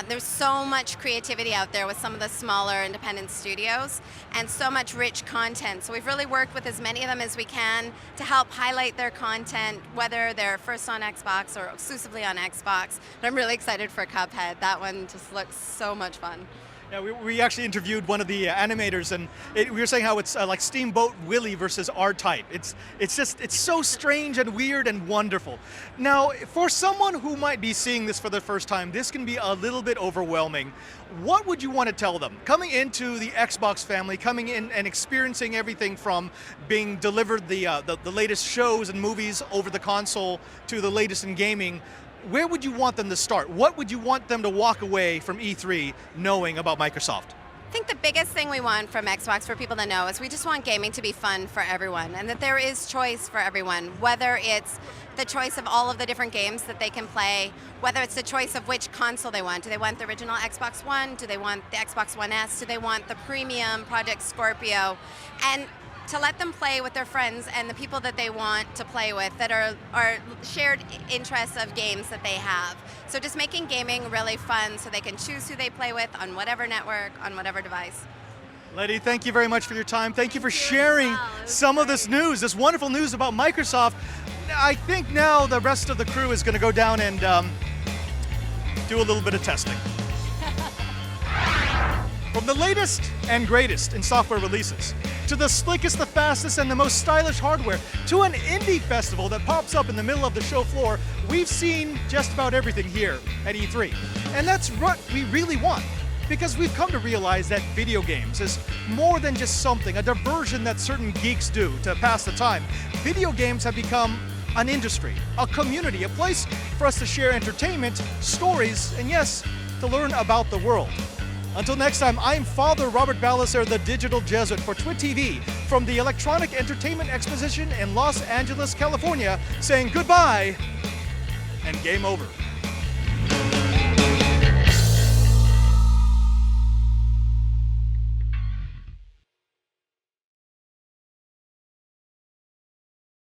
There's so much creativity out there with some of the smaller independent studios and so much rich content. So we've really worked with as many of them as we can to help highlight their content, whether they're first on Xbox or exclusively on Xbox. But I'm really excited for Cuphead. That one just looks so much fun. Yeah, we actually interviewed one of the animators, and we were saying how it's like Steamboat Willie versus R-Type. It's so strange and weird and wonderful. Now, for someone who might be seeing this for the first time, this can be a little bit overwhelming. What would you want to tell them? Coming into the Xbox family, coming in and experiencing everything from being delivered the latest shows and movies over the console to the latest in gaming, where would you want them to start? What would you want them to walk away from E3 knowing about Microsoft? I think the biggest thing we want from Xbox for people to know is we just want gaming to be fun for everyone, and that there is choice for everyone, whether it's the choice of all of the different games that they can play, whether it's the choice of which console they want. Do they want the original Xbox One? Do they want the Xbox One S? Do they want the premium Project Scorpio? And to let them play with their friends and the people that they want to play with that are shared interests of games that they have. So just making gaming really fun so they can choose who they play with on whatever network, on whatever device. Letty, thank you very much for your time. Thank you for sharing some of this news, this wonderful news about Microsoft. I think now the rest of the crew is going to go down and do a little bit of testing. From the latest and greatest in software releases, to the slickest, the fastest, and the most stylish hardware, to an indie festival that pops up in the middle of the show floor, we've seen just about everything here at E3. And that's what we really want, because we've come to realize that video games is more than just something, a diversion that certain geeks do to pass the time. Video games have become an industry, a community, a place for us to share entertainment, stories, and yes, to learn about the world. Until next time, I'm Father Robert Ballecer, the Digital Jesuit for TWiT TV from the Electronic Entertainment Exposition in Los Angeles, California, saying goodbye and game over.